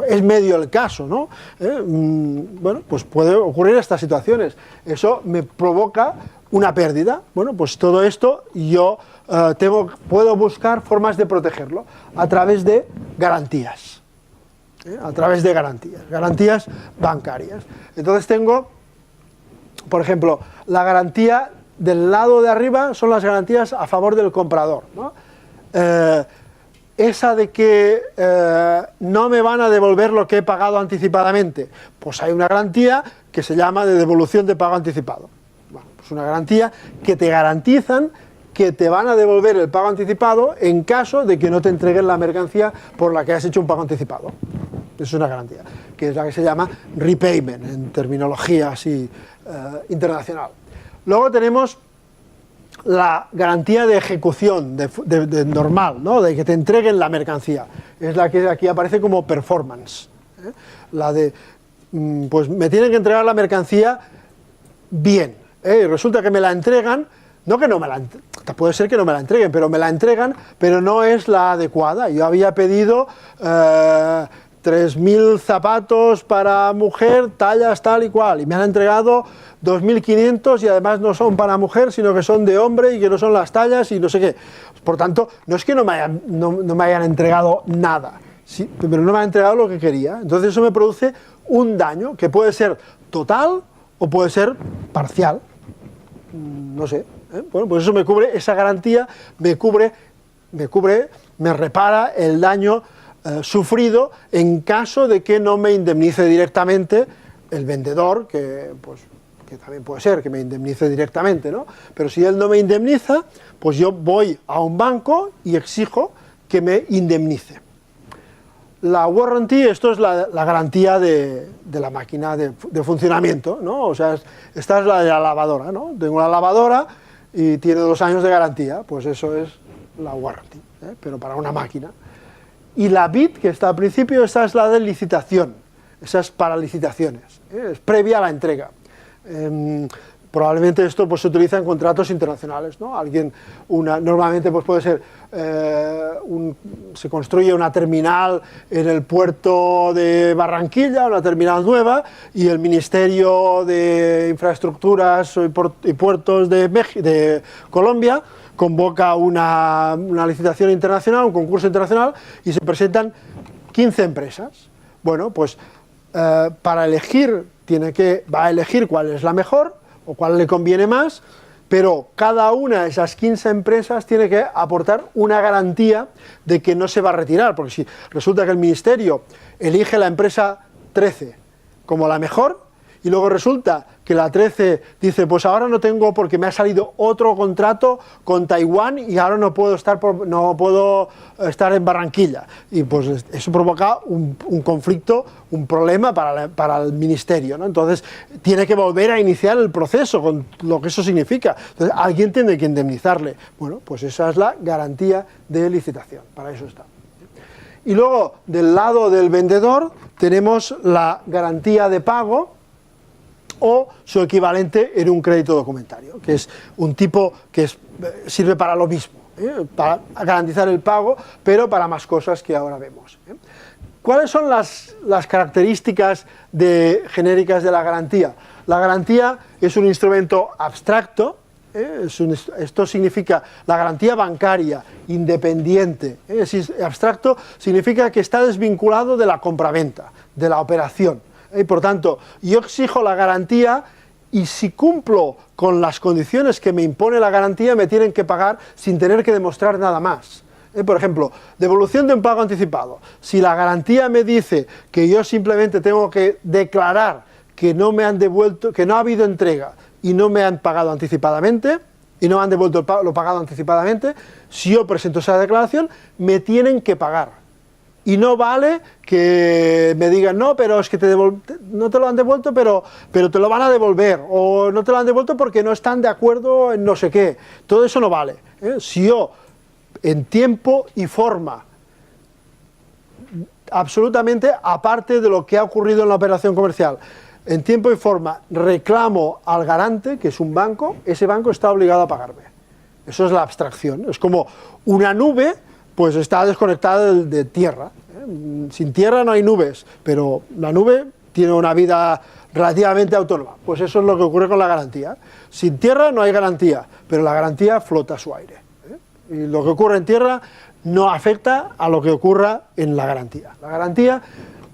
es medio el caso, ¿no? Bueno, pues puede ocurrir estas situaciones, eso me provoca una pérdida. Bueno, pues todo esto yo puedo buscar formas de protegerlo a través de garantías. A través de garantías bancarias. Entonces tengo, por ejemplo, la garantía del lado de arriba son las garantías a favor del comprador, ¿no? Esa de que no me van a devolver lo que he pagado anticipadamente, pues hay una garantía que se llama de devolución de pago anticipado. Bueno, pues una garantía que te garantizan que te van a devolver el pago anticipado en caso de que no te entreguen la mercancía por la que has hecho un pago anticipado. Es una garantía, que es la que se llama repayment, en terminología así internacional. Luego tenemos la garantía de ejecución, de normal, ¿no? De que te entreguen la mercancía. Es la que aquí aparece como performance. La de, pues me tienen que entregar la mercancía bien. Y resulta que me la entregan. No que no me la entreguen, puede ser que no me la entreguen, pero me la entregan, pero no es la adecuada. Yo había pedido 3.000 zapatos para mujer, tallas tal y cual, y me han entregado 2.500 y además no son para mujer, sino que son de hombre y que no son las tallas y no sé qué. Por tanto, no es que no me hayan entregado nada, sí, pero no me han entregado lo que quería. Entonces eso me produce un daño que puede ser total o puede ser parcial. No sé. Bueno, pues eso me cubre, esa garantía me repara el daño sufrido en caso de que no me indemnice directamente el vendedor, que también puede ser que me indemnice directamente, ¿no? Pero si él no me indemniza, pues yo voy a un banco y exijo que me indemnice. La warranty, esto es la garantía de la máquina de funcionamiento, ¿no? O sea, esta es la de la lavadora, ¿no? Tengo una lavadora y tiene 2 años de garantía, pues eso es la warranty, pero para una máquina. Y la bid, que está al principio, esa es la de licitación, esa es para licitaciones, es previa a la entrega. Probablemente esto pues se utiliza en contratos internacionales, ¿no? Normalmente pues puede ser, se construye una terminal en el puerto de Barranquilla, una terminal nueva, y el Ministerio de Infraestructuras y Puertos de Colombia convoca una licitación internacional, un concurso internacional, y se presentan 15 empresas. Bueno, pues para elegir, va a elegir cuál es la mejor, o cuál le conviene más, pero cada una de esas 15 empresas tiene que aportar una garantía de que no se va a retirar, porque si resulta que el Ministerio elige la empresa 13 como la mejor, y luego resulta que la 13 dice, pues ahora no tengo porque me ha salido otro contrato con Taiwán y ahora no puedo estar en Barranquilla. Y pues eso provoca un conflicto, un problema para el Ministerio, ¿no? Entonces tiene que volver a iniciar el proceso con lo que eso significa. Entonces alguien tiene que indemnizarle. Bueno, pues esa es la garantía de licitación, para eso está. Y luego, del lado del vendedor, tenemos la garantía de pago, o su equivalente en un crédito documentario, que es un tipo que sirve para lo mismo, para garantizar el pago, pero para más cosas que ahora vemos. ¿Cuáles son las características genéricas de la garantía? La garantía es un instrumento abstracto, esto significa la garantía bancaria independiente, abstracto significa que está desvinculado de la compraventa, de la operación. Y por tanto, yo exijo la garantía y si cumplo con las condiciones que me impone la garantía, me tienen que pagar sin tener que demostrar nada más. Por ejemplo, devolución de un pago anticipado. Si la garantía me dice que yo simplemente tengo que declarar que no me han devuelto, que no ha habido entrega y no me han pagado anticipadamente, y no me han devuelto lo pagado anticipadamente, si yo presento esa declaración, me tienen que pagar. Y no vale que me digan, no, pero es que no te lo han devuelto, pero te lo van a devolver, o no te lo han devuelto porque no están de acuerdo en no sé qué. Todo eso no vale. Si yo, en tiempo y forma, absolutamente aparte de lo que ha ocurrido en la operación comercial, en tiempo y forma reclamo al garante, que es un banco, ese banco está obligado a pagarme. Eso es la abstracción. Es como una nube, pues está desconectada de tierra. Sin tierra no hay nubes, pero la nube tiene una vida relativamente autónoma. Pues eso es lo que ocurre con la garantía. Sin tierra no hay garantía, pero la garantía flota a su aire. Y lo que ocurre en tierra no afecta a lo que ocurra en la garantía. La garantía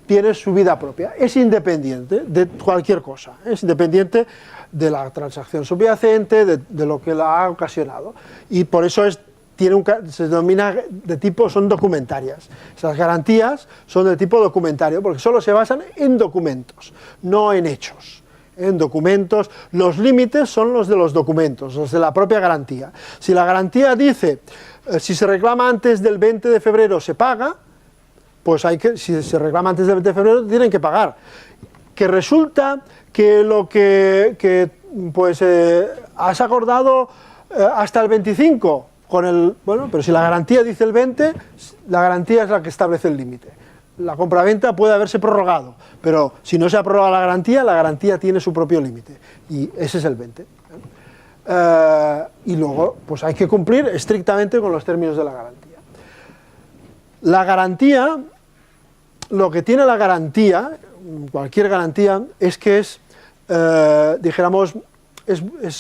tiene su vida propia, es independiente de cualquier cosa, es independiente de la transacción subyacente, de lo que la ha ocasionado. Y por eso se denomina de tipo, son documentarias. Esas garantías son de tipo documentario porque solo se basan en documentos, no en hechos. En documentos, los límites son los de los documentos, los de la propia garantía. Si la garantía dice, si se reclama antes del 20 de febrero se paga, pues si se reclama antes del 20 de febrero tienen que pagar. Que resulta que lo que has acordado hasta el 25, bueno, pero si la garantía dice el 20, la garantía es la que establece el límite. La compraventa puede haberse prorrogado, pero si no se ha prorrogado la garantía tiene su propio límite, y ese es el 20. Y luego, pues hay que cumplir estrictamente con los términos de la garantía. La garantía, lo que tiene la garantía, cualquier garantía, es que es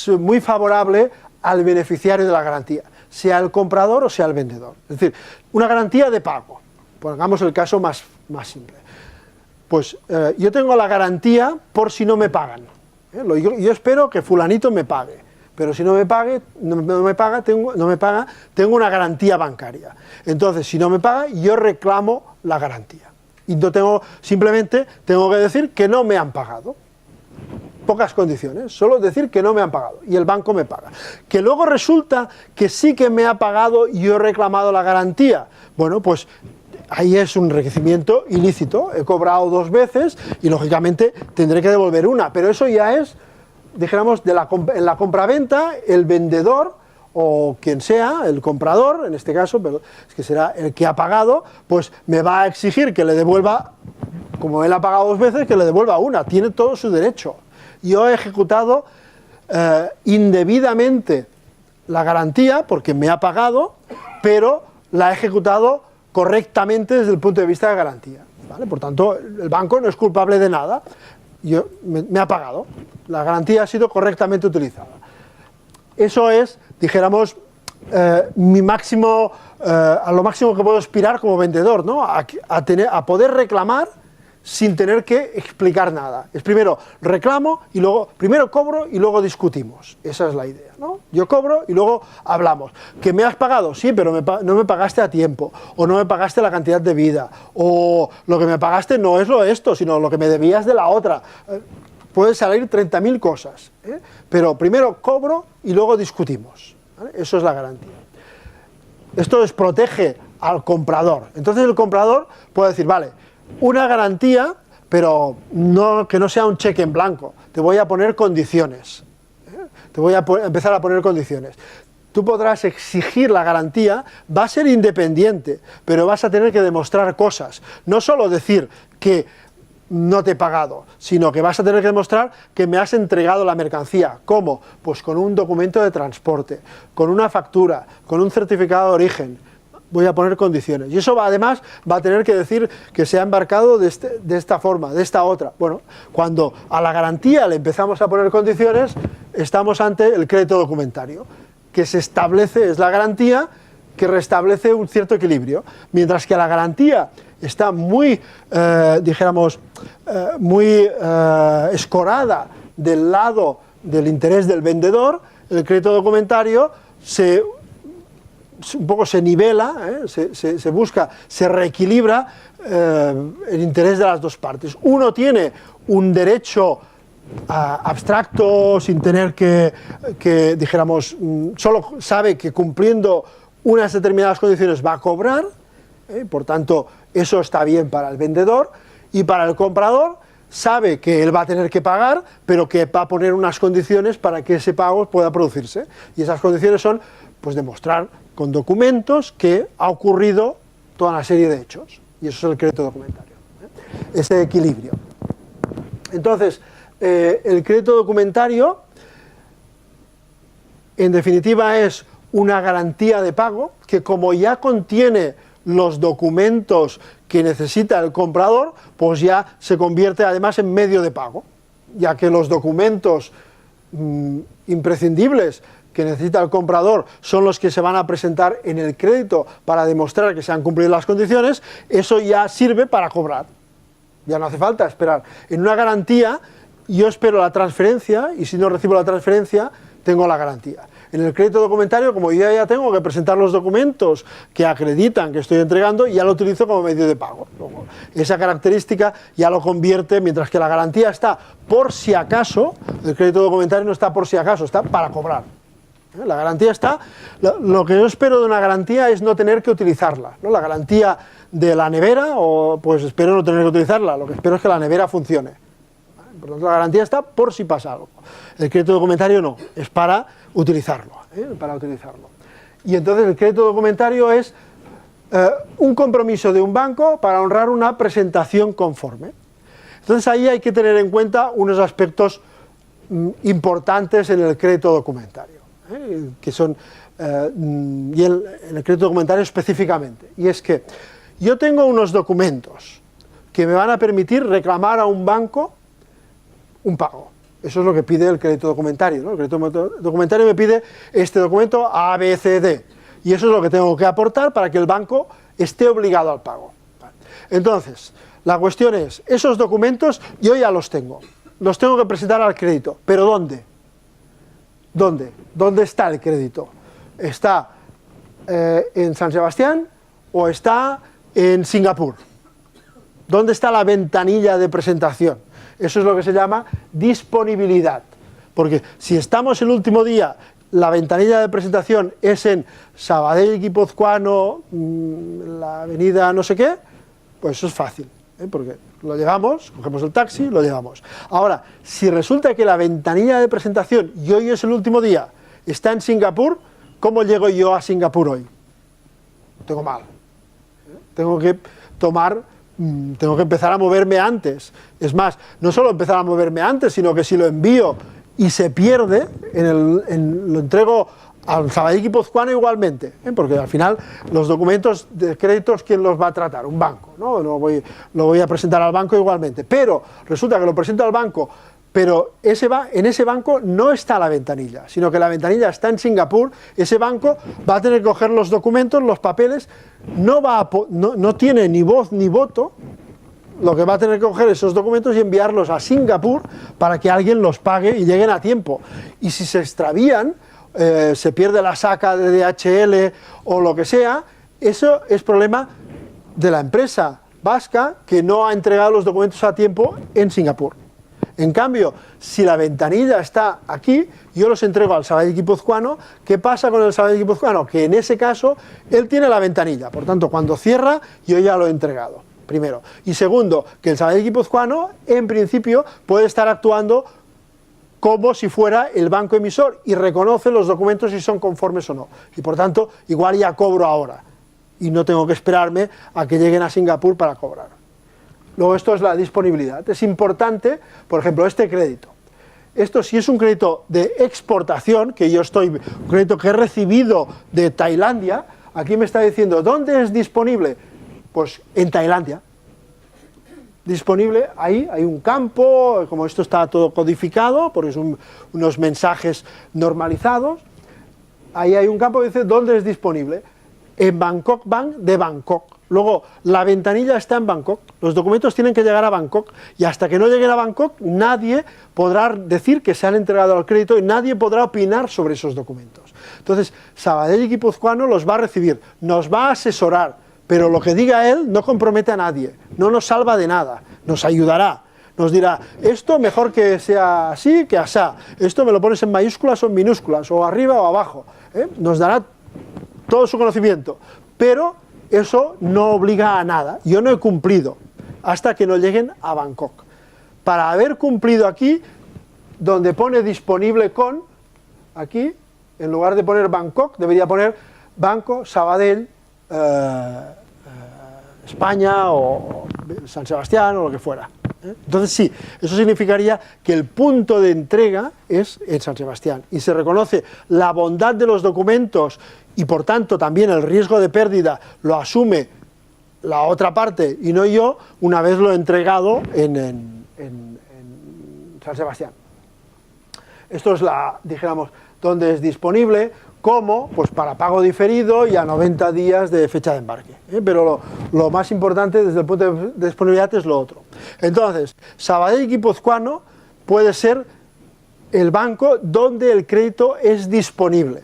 muy favorable al beneficiario de la garantía, sea el comprador o sea el vendedor. Es decir, una garantía de pago, pongamos el caso más simple. Pues yo tengo la garantía por si no me pagan. Yo espero que fulanito me pague, pero si no me paga, tengo una garantía bancaria. Entonces, si no me paga, yo reclamo la garantía. Y simplemente tengo que decir que no me han pagado. Pocas condiciones, solo decir que no me han pagado y el banco me paga. Que luego resulta que sí que me ha pagado y yo he reclamado la garantía. Bueno, pues ahí es un enriquecimiento ilícito. He cobrado 2 veces y lógicamente tendré que devolver una, pero eso ya es, dijéramos, en la compraventa, el vendedor o quien sea, el comprador, en este caso, pero es que será el que ha pagado, pues me va a exigir que le devuelva, como él ha pagado 2 veces, que le devuelva una. Tiene todo su derecho. Yo he ejecutado indebidamente la garantía porque me ha pagado, pero la he ejecutado correctamente desde el punto de vista de garantía, ¿vale? Por tanto, el banco no es culpable de nada, me ha pagado, la garantía ha sido correctamente utilizada. Eso es, dijéramos, mi máximo, a lo máximo que puedo aspirar como vendedor, ¿no? A poder reclamar sin tener que explicar nada. Es primero reclamo y luego, primero cobro y luego discutimos. Esa es la idea, ¿no? Yo cobro y luego hablamos. ¿Que me has pagado? Sí, pero no me pagaste a tiempo, o no me pagaste la cantidad de vida, o lo que me pagaste no es esto, sino lo que me debías de la otra. Pueden salir 30.000 cosas, ¿eh? Pero primero cobro y luego discutimos, ¿vale? Eso es la garantía. Esto desprotege al comprador. Entonces el comprador puede decir, vale, una garantía, pero que no sea un cheque en blanco, te voy a poner condiciones. Te voy a empezar a poner condiciones. Tú podrás exigir la garantía, va a ser independiente, pero vas a tener que demostrar cosas. No solo decir que no te he pagado, sino que vas a tener que demostrar que me has entregado la mercancía. ¿Cómo? Pues con un documento de transporte, con una factura, con un certificado de origen. Voy a poner condiciones. Y eso además va a tener que decir que se ha embarcado de esta forma, de esta otra. Bueno, cuando a la garantía le empezamos a poner condiciones, estamos ante el crédito documentario, que se establece, es la garantía que restablece un cierto equilibrio. Mientras que la garantía está muy, muy escorada del lado del interés del vendedor, el crédito documentario un poco se nivela, se busca, se reequilibra el interés de las dos partes. Uno tiene un derecho abstracto, sin tener que dijéramos, solo sabe que cumpliendo unas determinadas condiciones va a cobrar, por tanto eso está bien para el vendedor, y para el comprador sabe que él va a tener que pagar, pero que va a poner unas condiciones para que ese pago pueda producirse, y esas condiciones son pues demostrar con documentos que ha ocurrido toda una serie de hechos, y eso es el crédito documentario, ese equilibrio. Entonces, el crédito documentario, en definitiva, es una garantía de pago que, como ya contiene los documentos que necesita el comprador, pues ya se convierte además en medio de pago, ya que los documentos imprescindibles que necesita el comprador son los que se van a presentar en el crédito para demostrar que se han cumplido las condiciones. Eso ya sirve para cobrar, ya no hace falta esperar. En una garantía yo espero la transferencia, y si no recibo la transferencia tengo la garantía. En el crédito documentario, como yo ya tengo que presentar los documentos que acreditan que estoy entregando, ya lo utilizo como medio de pago. Luego, esa característica ya lo convierte, mientras que la garantía está por si acaso, el crédito documentario no está por si acaso, está para cobrar. La garantía está, lo que yo espero de una garantía es no tener que utilizarla, ¿no? La garantía de la nevera, pues espero no tener que utilizarla, lo que espero es que la nevera funcione. Por lo tanto, la garantía está por si pasa algo. El crédito documentario no, es para utilizarlo, para utilizarlo. Y entonces el crédito documentario es un compromiso de un banco para honrar una presentación conforme. Entonces ahí hay que tener en cuenta unos aspectos importantes en el crédito documentario, que son, y en el crédito documentario específicamente, y es que yo tengo unos documentos que me van a permitir reclamar a un banco un pago. Eso es lo que pide el crédito documentario, ¿no? El crédito documentario me pide este documento A, B, C, D, y eso es lo que tengo que aportar para que el banco esté obligado al pago. Entonces, la cuestión es, esos documentos yo ya los tengo que presentar al crédito, pero ¿dónde? ¿Dónde está el crédito? ¿Está en San Sebastián o está en Singapur? ¿Dónde está la ventanilla de presentación? Eso es lo que se llama disponibilidad, porque si estamos el último día, la ventanilla de presentación es en Sabadell, Guipuzcoano, la avenida no sé qué, pues eso es fácil, porque lo llevamos, cogemos el taxi, lo llevamos. Ahora, si resulta que la ventanilla de presentación y hoy es el último día, está en Singapur, ¿cómo llego yo a Singapur hoy? Tengo mal. Tengo que empezar a moverme antes. Es más, no solo empezar a moverme antes, sino que si lo envío y se pierde, lo entrego al Sabadell Guipuzcoano igualmente, porque al final los documentos de créditos, ¿quién los va a tratar? Un banco, ¿no? Lo voy a presentar al banco igualmente, pero resulta que lo presento al banco, pero en ese banco no está la ventanilla, sino que la ventanilla está en Singapur. Ese banco va a tener que coger los documentos, los papeles, no tiene ni voz ni voto, lo que va a tener que coger esos documentos y enviarlos a Singapur para que alguien los pague y lleguen a tiempo. Y si se extravían se pierde la saca de DHL o lo que sea, eso es problema de la empresa vasca que no ha entregado los documentos a tiempo en Singapur. En cambio, si la ventanilla está aquí, yo los entrego al Sabadell guipuzcoano. ¿Qué pasa con el Sabadell guipuzcoano? Que en ese caso, él tiene la ventanilla, por tanto, cuando cierra, yo ya lo he entregado, primero. Y segundo, que el Sabadell guipuzcoano, en principio, puede estar actuando como si fuera el banco emisor y reconoce los documentos si son conformes o no. Y por tanto, igual ya cobro ahora y no tengo que esperarme a que lleguen a Singapur para cobrar. Luego esto es la disponibilidad. Es importante, por ejemplo, este crédito. Esto si es un crédito de exportación, un crédito que he recibido de Tailandia, aquí me está diciendo, ¿dónde es disponible? Pues en Tailandia. Disponible, ahí hay un campo, como esto está todo codificado, porque son unos mensajes normalizados, ahí hay un campo que dice, ¿dónde es disponible? En Bangkok Bank de Bangkok. Luego, la ventanilla está en Bangkok, los documentos tienen que llegar a Bangkok, y hasta que no lleguen a Bangkok, nadie podrá decir que se han entregado al crédito y nadie podrá opinar sobre esos documentos. Entonces, Sabadell guipuzcoano los va a recibir, nos va a asesorar, pero lo que diga él no compromete a nadie, no nos salva de nada, nos ayudará. Nos dirá, esto mejor que sea así que asá, esto me lo pones en mayúsculas o en minúsculas, o arriba o abajo, nos dará todo su conocimiento, pero eso no obliga a nada. Yo no he cumplido hasta que no lleguen a Bangkok. Para haber cumplido aquí, donde pone disponible con, aquí, en lugar de poner Bangkok, debería poner Banco Sabadell, España o San Sebastián o lo que fuera. Entonces sí, eso significaría que el punto de entrega es en San Sebastián y se reconoce la bondad de los documentos y por tanto también el riesgo de pérdida lo asume la otra parte y no yo una vez lo he entregado en San Sebastián. Esto es dijéramos, donde es disponible, como pues para pago diferido y a 90 días de fecha de embarque. Pero lo más importante desde el punto de disponibilidad es lo otro. Entonces, Sabadell guipuzcoano puede ser el banco donde el crédito es disponible.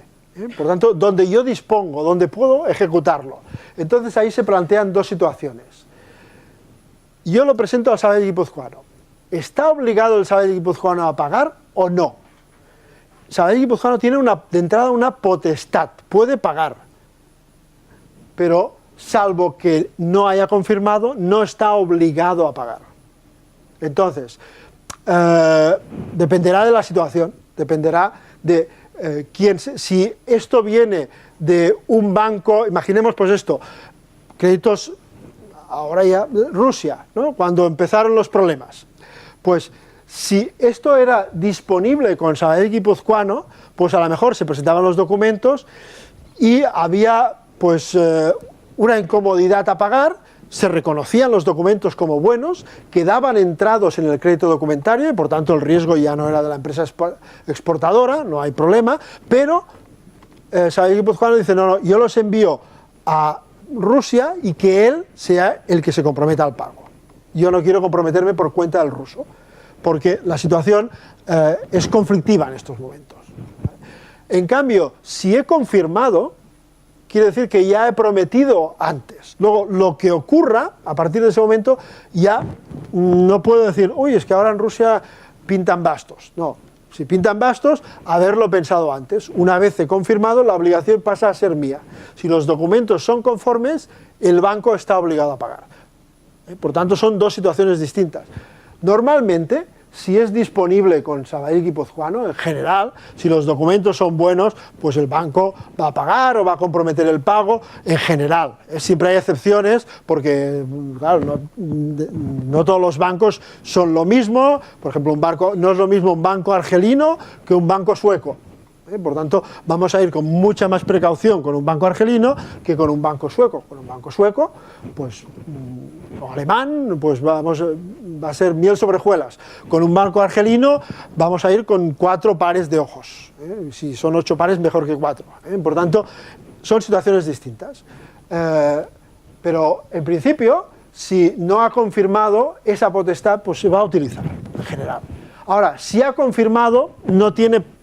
Por tanto, donde yo dispongo, donde puedo ejecutarlo. Entonces ahí se plantean dos situaciones. Yo lo presento al Sabadell guipuzcoano. ¿Está obligado el Sabadell guipuzcoano a pagar o no? Sabadell guipuzcoano tiene de entrada una potestad, puede pagar, pero salvo que no haya confirmado, no está obligado a pagar. Entonces, dependerá de la situación, dependerá de si esto viene de un banco, imaginemos pues esto, créditos, ahora ya, Rusia, ¿no? Cuando empezaron los problemas, pues si esto era disponible con Sabadell guipuzcoano, pues a lo mejor se presentaban los documentos y había pues una incomodidad a pagar, se reconocían los documentos como buenos, quedaban entrados en el crédito documentario y por tanto el riesgo ya no era de la empresa exportadora, no hay problema, pero Sabadell guipuzcoano dice no, yo los envío a Rusia y que él sea el que se comprometa al pago. Yo no quiero comprometerme por cuenta del ruso, porque la situación es conflictiva en estos momentos. En cambio, si he confirmado, quiere decir que ya he prometido antes. Luego, lo que ocurra, a partir de ese momento, ya no puedo decir, uy, es que ahora en Rusia pintan bastos. No, si pintan bastos, haberlo pensado antes. Una vez he confirmado, la obligación pasa a ser mía. Si los documentos son conformes, el banco está obligado a pagar. Por tanto, son dos situaciones distintas. Normalmente, si es disponible con Sabadell guipuzcoano, en general, si los documentos son buenos, pues el banco va a pagar o va a comprometer el pago, en general. Siempre hay excepciones, porque claro, no todos los bancos son lo mismo. Por ejemplo, no es lo mismo un banco argelino que un banco sueco. Por tanto, vamos a ir con mucha más precaución con un banco argelino que con un banco sueco. Con un banco sueco, pues, o alemán, pues va a ser miel sobre hojuelas. Con un banco argelino vamos a ir con 4 pares de ojos. Si son 8 pares, mejor que 4. Por tanto, son situaciones distintas. Pero, en principio, si no ha confirmado esa potestad, pues se va a utilizar, en general. Ahora, si ha confirmado, no tiene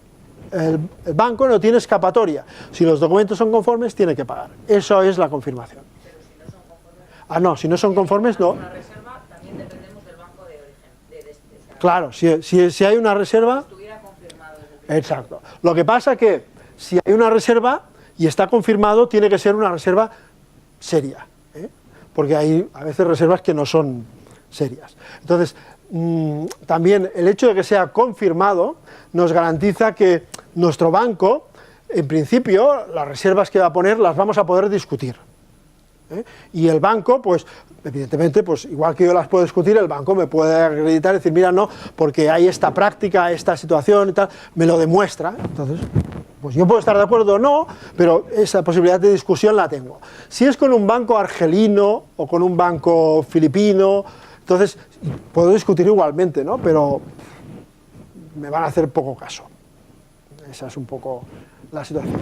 el banco no tiene escapatoria. Si los documentos son conformes, tiene que pagar. Eso es la confirmación. Pero si no son conformes, Ah, no, si no son conformes, no. una reserva, también dependemos del banco de origen. O sea, Claro, si hay una reserva... estuviera confirmado desde el principio. Exacto. Lo que pasa que si hay una reserva y está confirmado, tiene que ser una reserva seria, ¿eh? Porque hay a veces reservas que no son serias. Entonces, también el hecho de que sea confirmado nos garantiza que nuestro banco, en principio, las reservas que va a poner las vamos a poder discutir, ¿eh? Y el banco, pues, evidentemente, pues igual que yo las puedo discutir, el banco me puede acreditar y decir, mira, no, porque hay esta práctica, esta situación y tal, me lo demuestra. Entonces, pues yo puedo estar de acuerdo o no, pero esa posibilidad de discusión la tengo. Si es con un banco argelino o con un banco filipino, entonces puedo discutir igualmente, ¿no? Pero me van a hacer poco caso. Esa es un poco la situación.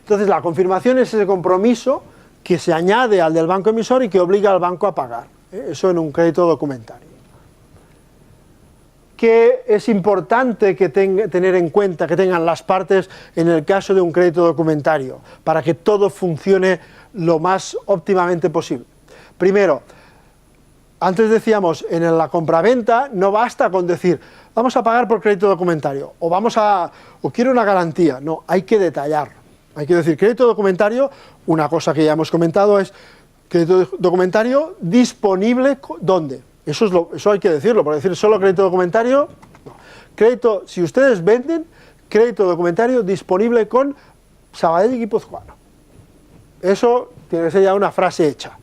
Entonces la confirmación es ese compromiso que se añade al del banco emisor y que obliga al banco a pagar, ¿eh? Eso en un crédito documentario. Que es importante que tener en cuenta que tengan las partes en el caso de un crédito documentario, para que todo funcione lo más óptimamente posible. Primero, antes decíamos, en la compraventa no basta con decir, vamos a pagar por crédito documentario, o quiero una garantía. No, hay que detallar. Hay que decir, crédito documentario, una cosa que ya hemos comentado es, crédito documentario disponible, ¿dónde? Eso hay que decirlo, por decir solo crédito documentario, no. Crédito, si ustedes venden, crédito documentario disponible con Sabadell y Guipuzcoano. Eso tiene que ser ya una frase hecha,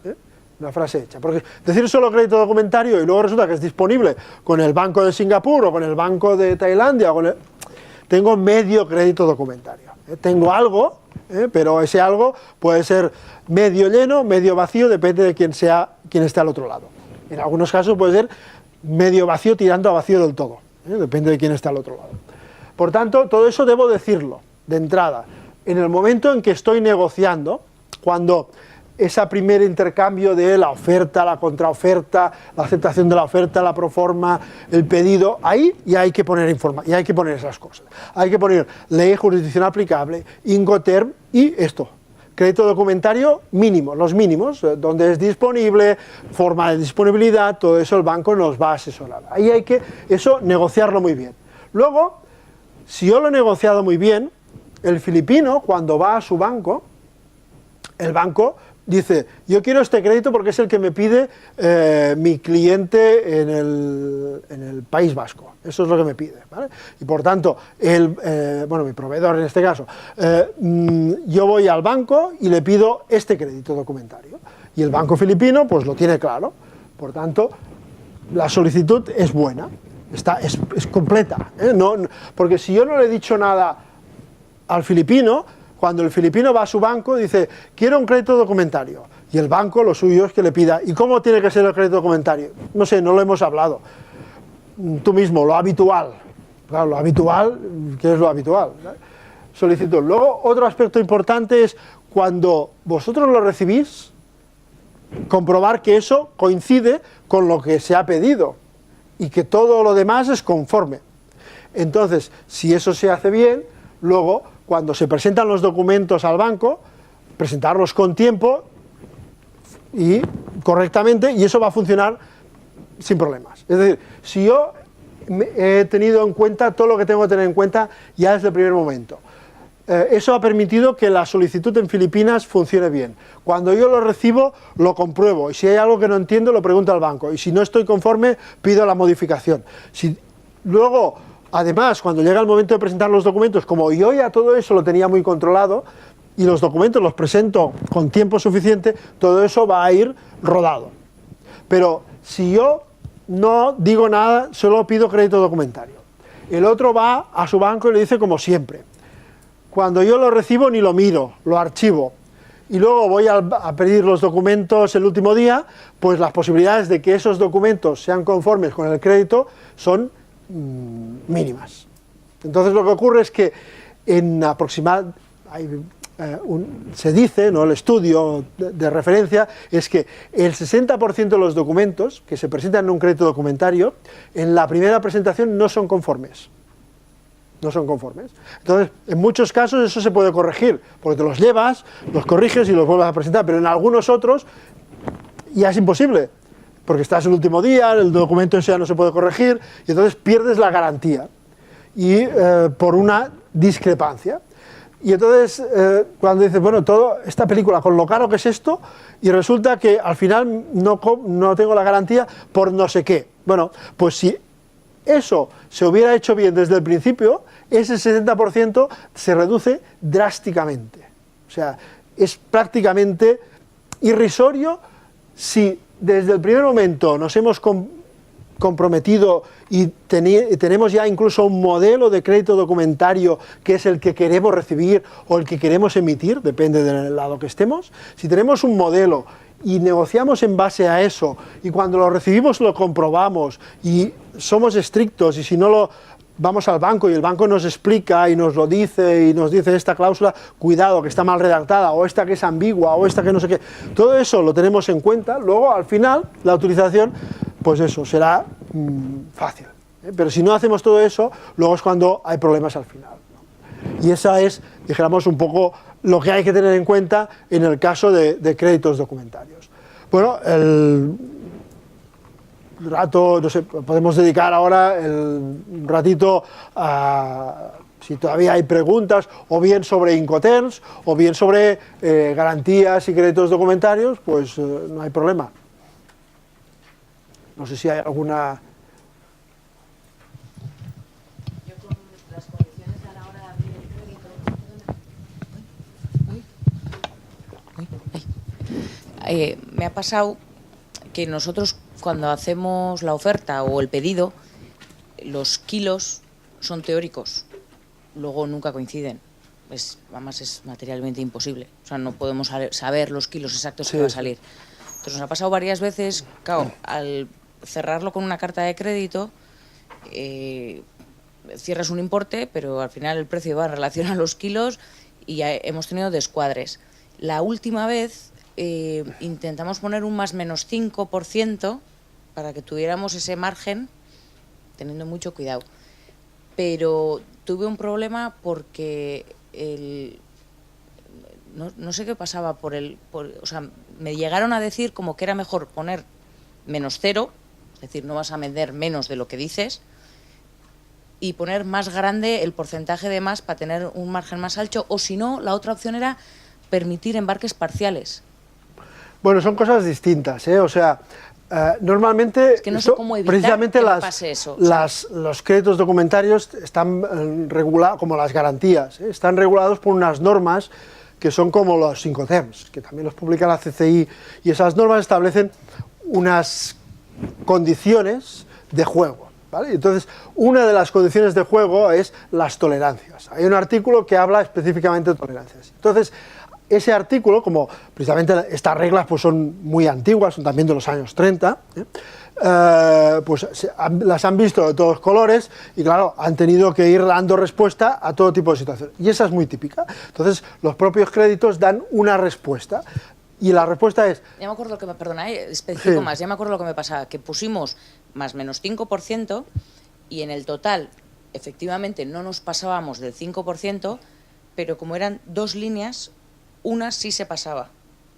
¿eh? Una frase hecha, porque decir solo crédito documentario y luego resulta que es disponible con el Banco de Singapur o con el Banco de Tailandia, tengo medio crédito documentario, ¿eh? Tengo algo, pero ese algo puede ser medio lleno, medio vacío, depende de quién esté al otro lado. En algunos casos puede ser medio vacío tirando a vacío del todo, ¿eh? Depende de quién está al otro lado. Por tanto, todo eso debo decirlo de entrada. En el momento en que estoy negociando, cuando ese primer intercambio de la oferta, la contraoferta, la aceptación de la oferta, la proforma, el pedido, ahí ya hay que poner ya hay que poner esas cosas. Hay que poner ley, jurisdicción aplicable, Incoterm y esto. Crédito documentario mínimo, los mínimos, donde es disponible, forma de disponibilidad, todo eso el banco nos va a asesorar. Ahí hay que, eso, negociarlo muy bien. Luego, si yo lo he negociado muy bien, el filipino, cuando va a su banco, el banco dice, yo quiero este crédito porque es el que me pide mi cliente en el País Vasco. Eso es lo que me pide, ¿vale? Y por tanto, mi proveedor en este caso, yo voy al banco y le pido este crédito documentario. Y el banco filipino, pues lo tiene claro. Por tanto, la solicitud es buena, es completa, ¿eh? Porque si yo no le he dicho nada al filipino, cuando el filipino va a su banco dice, quiero un crédito documentario, y el banco lo suyo es que le pida, ¿y cómo tiene que ser el crédito documentario? No sé, no lo hemos hablado. Tú mismo, lo habitual. Claro, lo habitual, ¿qué es lo habitual? Solicitud. Luego, otro aspecto importante es, cuando vosotros lo recibís, comprobar que eso coincide con lo que se ha pedido, y que todo lo demás es conforme. Entonces, si eso se hace bien, luego, cuando se presentan los documentos al banco, presentarlos con tiempo y correctamente, y eso va a funcionar sin problemas. Es decir, si yo he tenido en cuenta todo lo que tengo que tener en cuenta ya desde el primer momento, eso ha permitido que la solicitud en Filipinas funcione bien. Cuando yo lo recibo, lo compruebo, y si hay algo que no entiendo, lo pregunto al banco, y si no estoy conforme, pido la modificación. Luego, además, cuando llega el momento de presentar los documentos, como yo ya todo eso lo tenía muy controlado, y los documentos los presento con tiempo suficiente, todo eso va a ir rodado. Pero si yo no digo nada, solo pido crédito documentario. El otro va a su banco y le dice como siempre. Cuando yo lo recibo ni lo miro, lo archivo. Y luego voy a pedir los documentos el último día, pues las posibilidades de que esos documentos sean conformes con el crédito son mínimas. Entonces lo que ocurre es que en aproximadamente, se dice, ¿no?, el estudio de referencia es que el 60% de los documentos que se presentan en un crédito documentario, en la primera presentación no son conformes. no son conformes. Entonces, en muchos casos eso se puede corregir, porque te los llevas, los corriges y los vuelves a presentar, pero en algunos otros ya es imposible, porque estás el último día, el documento en sí ya no se puede corregir, y entonces pierdes la garantía, y por una discrepancia. Y entonces, cuando dices, bueno, esta película, con lo caro que es esto, y resulta que al final no tengo la garantía por no sé qué. Bueno, pues si eso se hubiera hecho bien desde el principio, ese 70% se reduce drásticamente. O sea, es prácticamente irrisorio si desde el primer momento nos hemos comprometido y tenemos ya incluso un modelo de crédito documentario que es el que queremos recibir o el que queremos emitir, depende del lado que estemos. Si tenemos un modelo y negociamos en base a eso, y cuando lo recibimos lo comprobamos y somos estrictos, y si no vamos al banco y el banco nos explica y nos lo dice y nos dice esta cláusula, cuidado que está mal redactada, o esta que es ambigua, o esta que no sé qué, todo eso lo tenemos en cuenta, luego al final la utilización, pues eso, será fácil. Pero si no hacemos todo eso, luego es cuando hay problemas al final. Y esa es, dijéramos, un poco lo que hay que tener en cuenta en el caso de créditos documentarios. Bueno, el rato, no sé, podemos dedicar ahora un ratito a, si todavía hay preguntas, o bien sobre Incoterms, o bien sobre garantías y créditos documentarios, pues no hay problema. No sé si hay alguna... Yo con las condiciones a la hora de abrir el crédito... me ha pasado que nosotros cuando hacemos la oferta o el pedido, los kilos son teóricos, luego nunca coinciden. Además es materialmente imposible, o sea, no podemos saber los kilos exactos que va a salir. Entonces nos ha pasado varias veces, claro, al cerrarlo con una carta de crédito, cierras un importe, pero al final el precio va en relación a los kilos y ya hemos tenido descuadres. La última vez intentamos poner un +/- 5% para que tuviéramos ese margen, teniendo mucho cuidado. Pero tuve un problema porque no sé qué pasaba o sea, me llegaron a decir como que era mejor poner -0, es decir, no vas a vender menos de lo que dices, y poner más grande el porcentaje de más para tener un margen más alto, o si no, la otra opción era permitir embarques parciales. Bueno, son cosas distintas, ¿eh? O sea, normalmente, es que no sé cómo evitar precisamente que pase eso. Los créditos documentarios están regulados, como las garantías, ¿eh? Están regulados por unas normas que son como los Incoterms, que también los publica la CCI, y esas normas establecen unas condiciones de juego, ¿vale? Entonces, una de las condiciones de juego es las tolerancias. Hay un artículo que habla específicamente de tolerancias. Entonces, ese artículo, como precisamente estas reglas pues son muy antiguas, son también de los años 30, pues las han visto de todos colores y claro, han tenido que ir dando respuesta a todo tipo de situaciones. Y esa es muy típica. Entonces, los propios créditos dan una respuesta. Y la respuesta es... Ya me acuerdo lo que me... Perdona, especifico sí. más. Ya me acuerdo lo que me pasaba, que pusimos +/- 5% y en el total, efectivamente, no nos pasábamos del 5%, pero como eran 2 líneas, una sí se pasaba.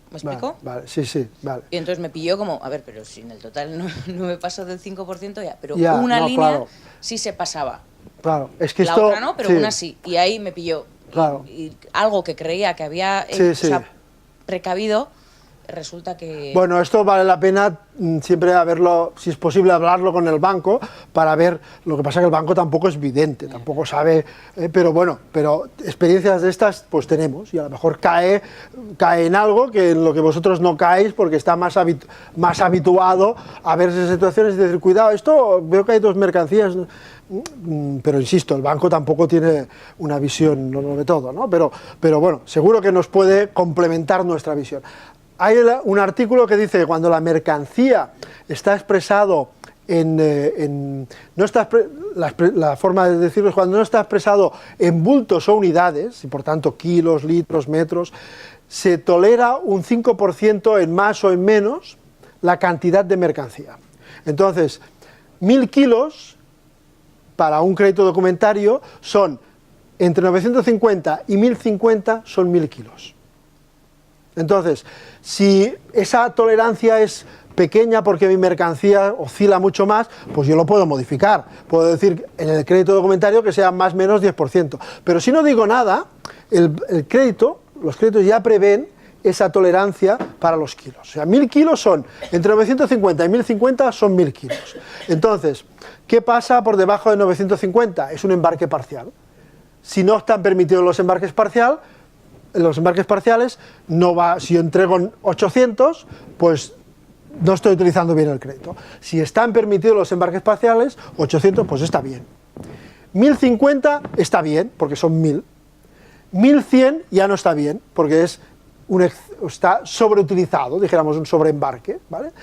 ¿Me explico? Vale, sí, vale. Y entonces me pilló como, a ver, pero si en el total no me paso del 5% ya, pero ya, una línea claro. sí se pasaba. Claro, es que la esto... otra no, pero sí. una sí. Y ahí me pilló. Claro. Y algo que creía que había Sí. o sea, precavido, resulta que... Bueno, esto vale la pena siempre verlo, si es posible hablarlo con el banco para ver, lo que pasa que el banco tampoco es vidente, tampoco sabe, pero bueno, pero experiencias de estas pues tenemos y a lo mejor cae en algo que en lo que vosotros no caéis porque está más habituado a ver esas situaciones y decir, cuidado, esto veo que hay 2 mercancías, pero insisto, el banco tampoco tiene una visión no de todo, ¿no? Pero bueno, seguro que nos puede complementar nuestra visión. Hay un artículo que dice que cuando la mercancía está expresado la forma de decirlo es cuando no está expresado en bultos o unidades, y por tanto kilos, litros, metros, se tolera un 5% en más o en menos la cantidad de mercancía. Entonces, 1000 kilos para un crédito documentario son entre 950 y 1050 son 1000 kilos. Entonces, si esa tolerancia es pequeña porque mi mercancía oscila mucho más, pues yo lo puedo modificar. Puedo decir en el crédito documentario que sea más o menos 10%. Pero si no digo nada, los créditos ya prevén esa tolerancia para los kilos. O sea, 1000 kilos son, entre 950 y 1050 son 1000 kilos. Entonces, ¿qué pasa por debajo de 950? Es un embarque parcial. Si no están permitidos los embarques parciales, no va, si yo entrego 800, pues no estoy utilizando bien el crédito. Si están permitidos los embarques parciales, 800, pues está bien. 1050 está bien, porque son 1000. 1100 ya no está bien, porque está sobreutilizado, dijéramos un sobreembarque, ¿vale?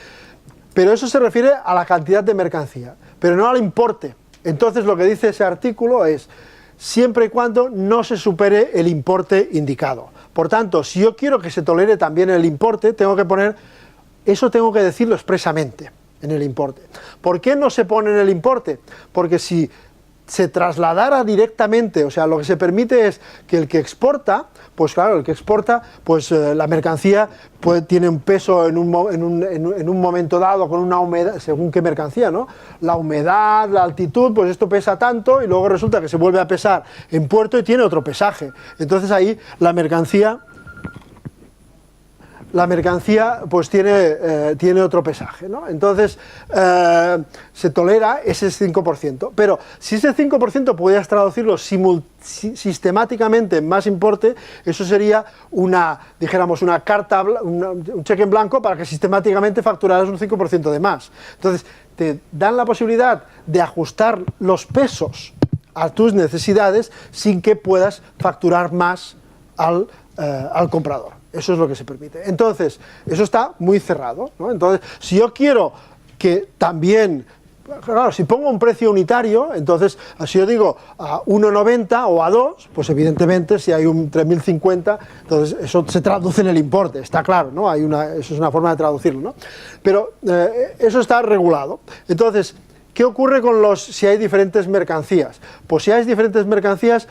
Pero eso se refiere a la cantidad de mercancía, pero no al importe. Entonces lo que dice ese artículo es, siempre y cuando no se supere el importe indicado. Por tanto, si yo quiero que se tolere también el importe, tengo que decirlo expresamente en el importe. ¿Por qué no se pone en el importe? Porque si se trasladara directamente, o sea, lo que se permite es que el que exporta, pues claro, el que exporta, pues la mercancía tiene un peso en un momento dado con una humedad, según qué mercancía, ¿no? La humedad, la altitud, pues esto pesa tanto y luego resulta que se vuelve a pesar en puerto y tiene otro pesaje. Entonces ahí la mercancía pues tiene otro pesaje, ¿no? Entonces se tolera ese 5%, pero si ese 5% pudieras traducirlo sistemáticamente en más importe, eso sería dijéramos una carta, un cheque en blanco para que sistemáticamente facturaras un 5% de más. Entonces te dan la posibilidad de ajustar los pesos a tus necesidades sin que puedas facturar más al comprador. Eso es lo que se permite. Entonces, eso está muy cerrado, ¿no? Entonces, si yo quiero que también, claro, si pongo un precio unitario, entonces, si yo digo a 1,90 o a 2, pues evidentemente si hay un 3.050, entonces eso se traduce en el importe, está claro, ¿no? Eso es una forma de traducirlo, ¿no? Pero eso está regulado. Entonces, ¿qué ocurre si hay diferentes mercancías? Pues si hay diferentes mercancías,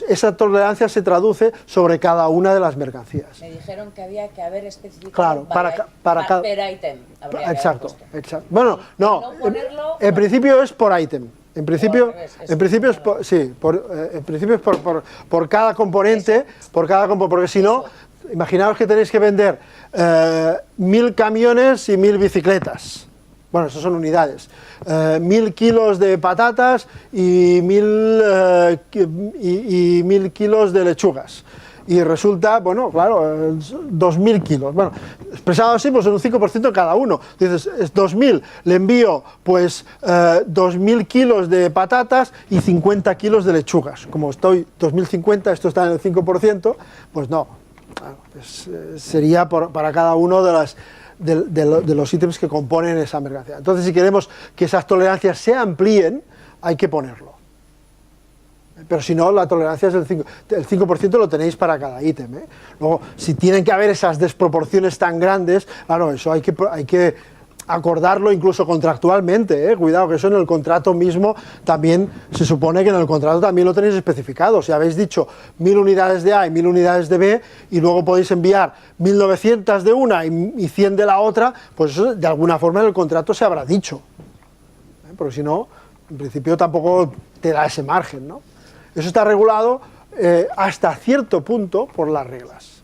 esa tolerancia se traduce sobre cada una de las mercancías. Me dijeron que había que haber especificado claro, para cada per item. Exacto. Bueno, no, en principio es por ítem. En principio es por cada componente, porque si no, imaginaos que tenéis que vender 1000 camiones y 1000 bicicletas. Bueno, eso son unidades. 1000 kilos de patatas y 1000 kilos de lechugas. Y resulta, bueno, claro, 2000 kilos. Bueno, expresado así, pues en un 5% cada uno. Dices, es 2000, le envío pues 2000 kilos de patatas y 50 kilos de lechugas. Como estoy 2050, esto está en el 5%, pues no. Sería para cada uno de los ítems que componen esa mercancía. Entonces, si queremos que esas tolerancias se amplíen, hay que ponerlo. Pero si no, la tolerancia es el 5%, el 5% lo tenéis para cada ítem, ¿eh? Luego, si tienen que haber esas desproporciones tan grandes, claro, eso hay que acordarlo incluso contractualmente, ¿eh? Cuidado, que eso en el contrato mismo también se supone que en el contrato también lo tenéis especificado. Si habéis dicho 1000 unidades de A y 1000 unidades de B y luego podéis enviar 1900 de una y 100 de la otra, pues eso de alguna forma en el contrato se habrá dicho, ¿eh? Porque si no, en principio tampoco te da ese margen, ¿no? Eso está regulado hasta cierto punto por las reglas.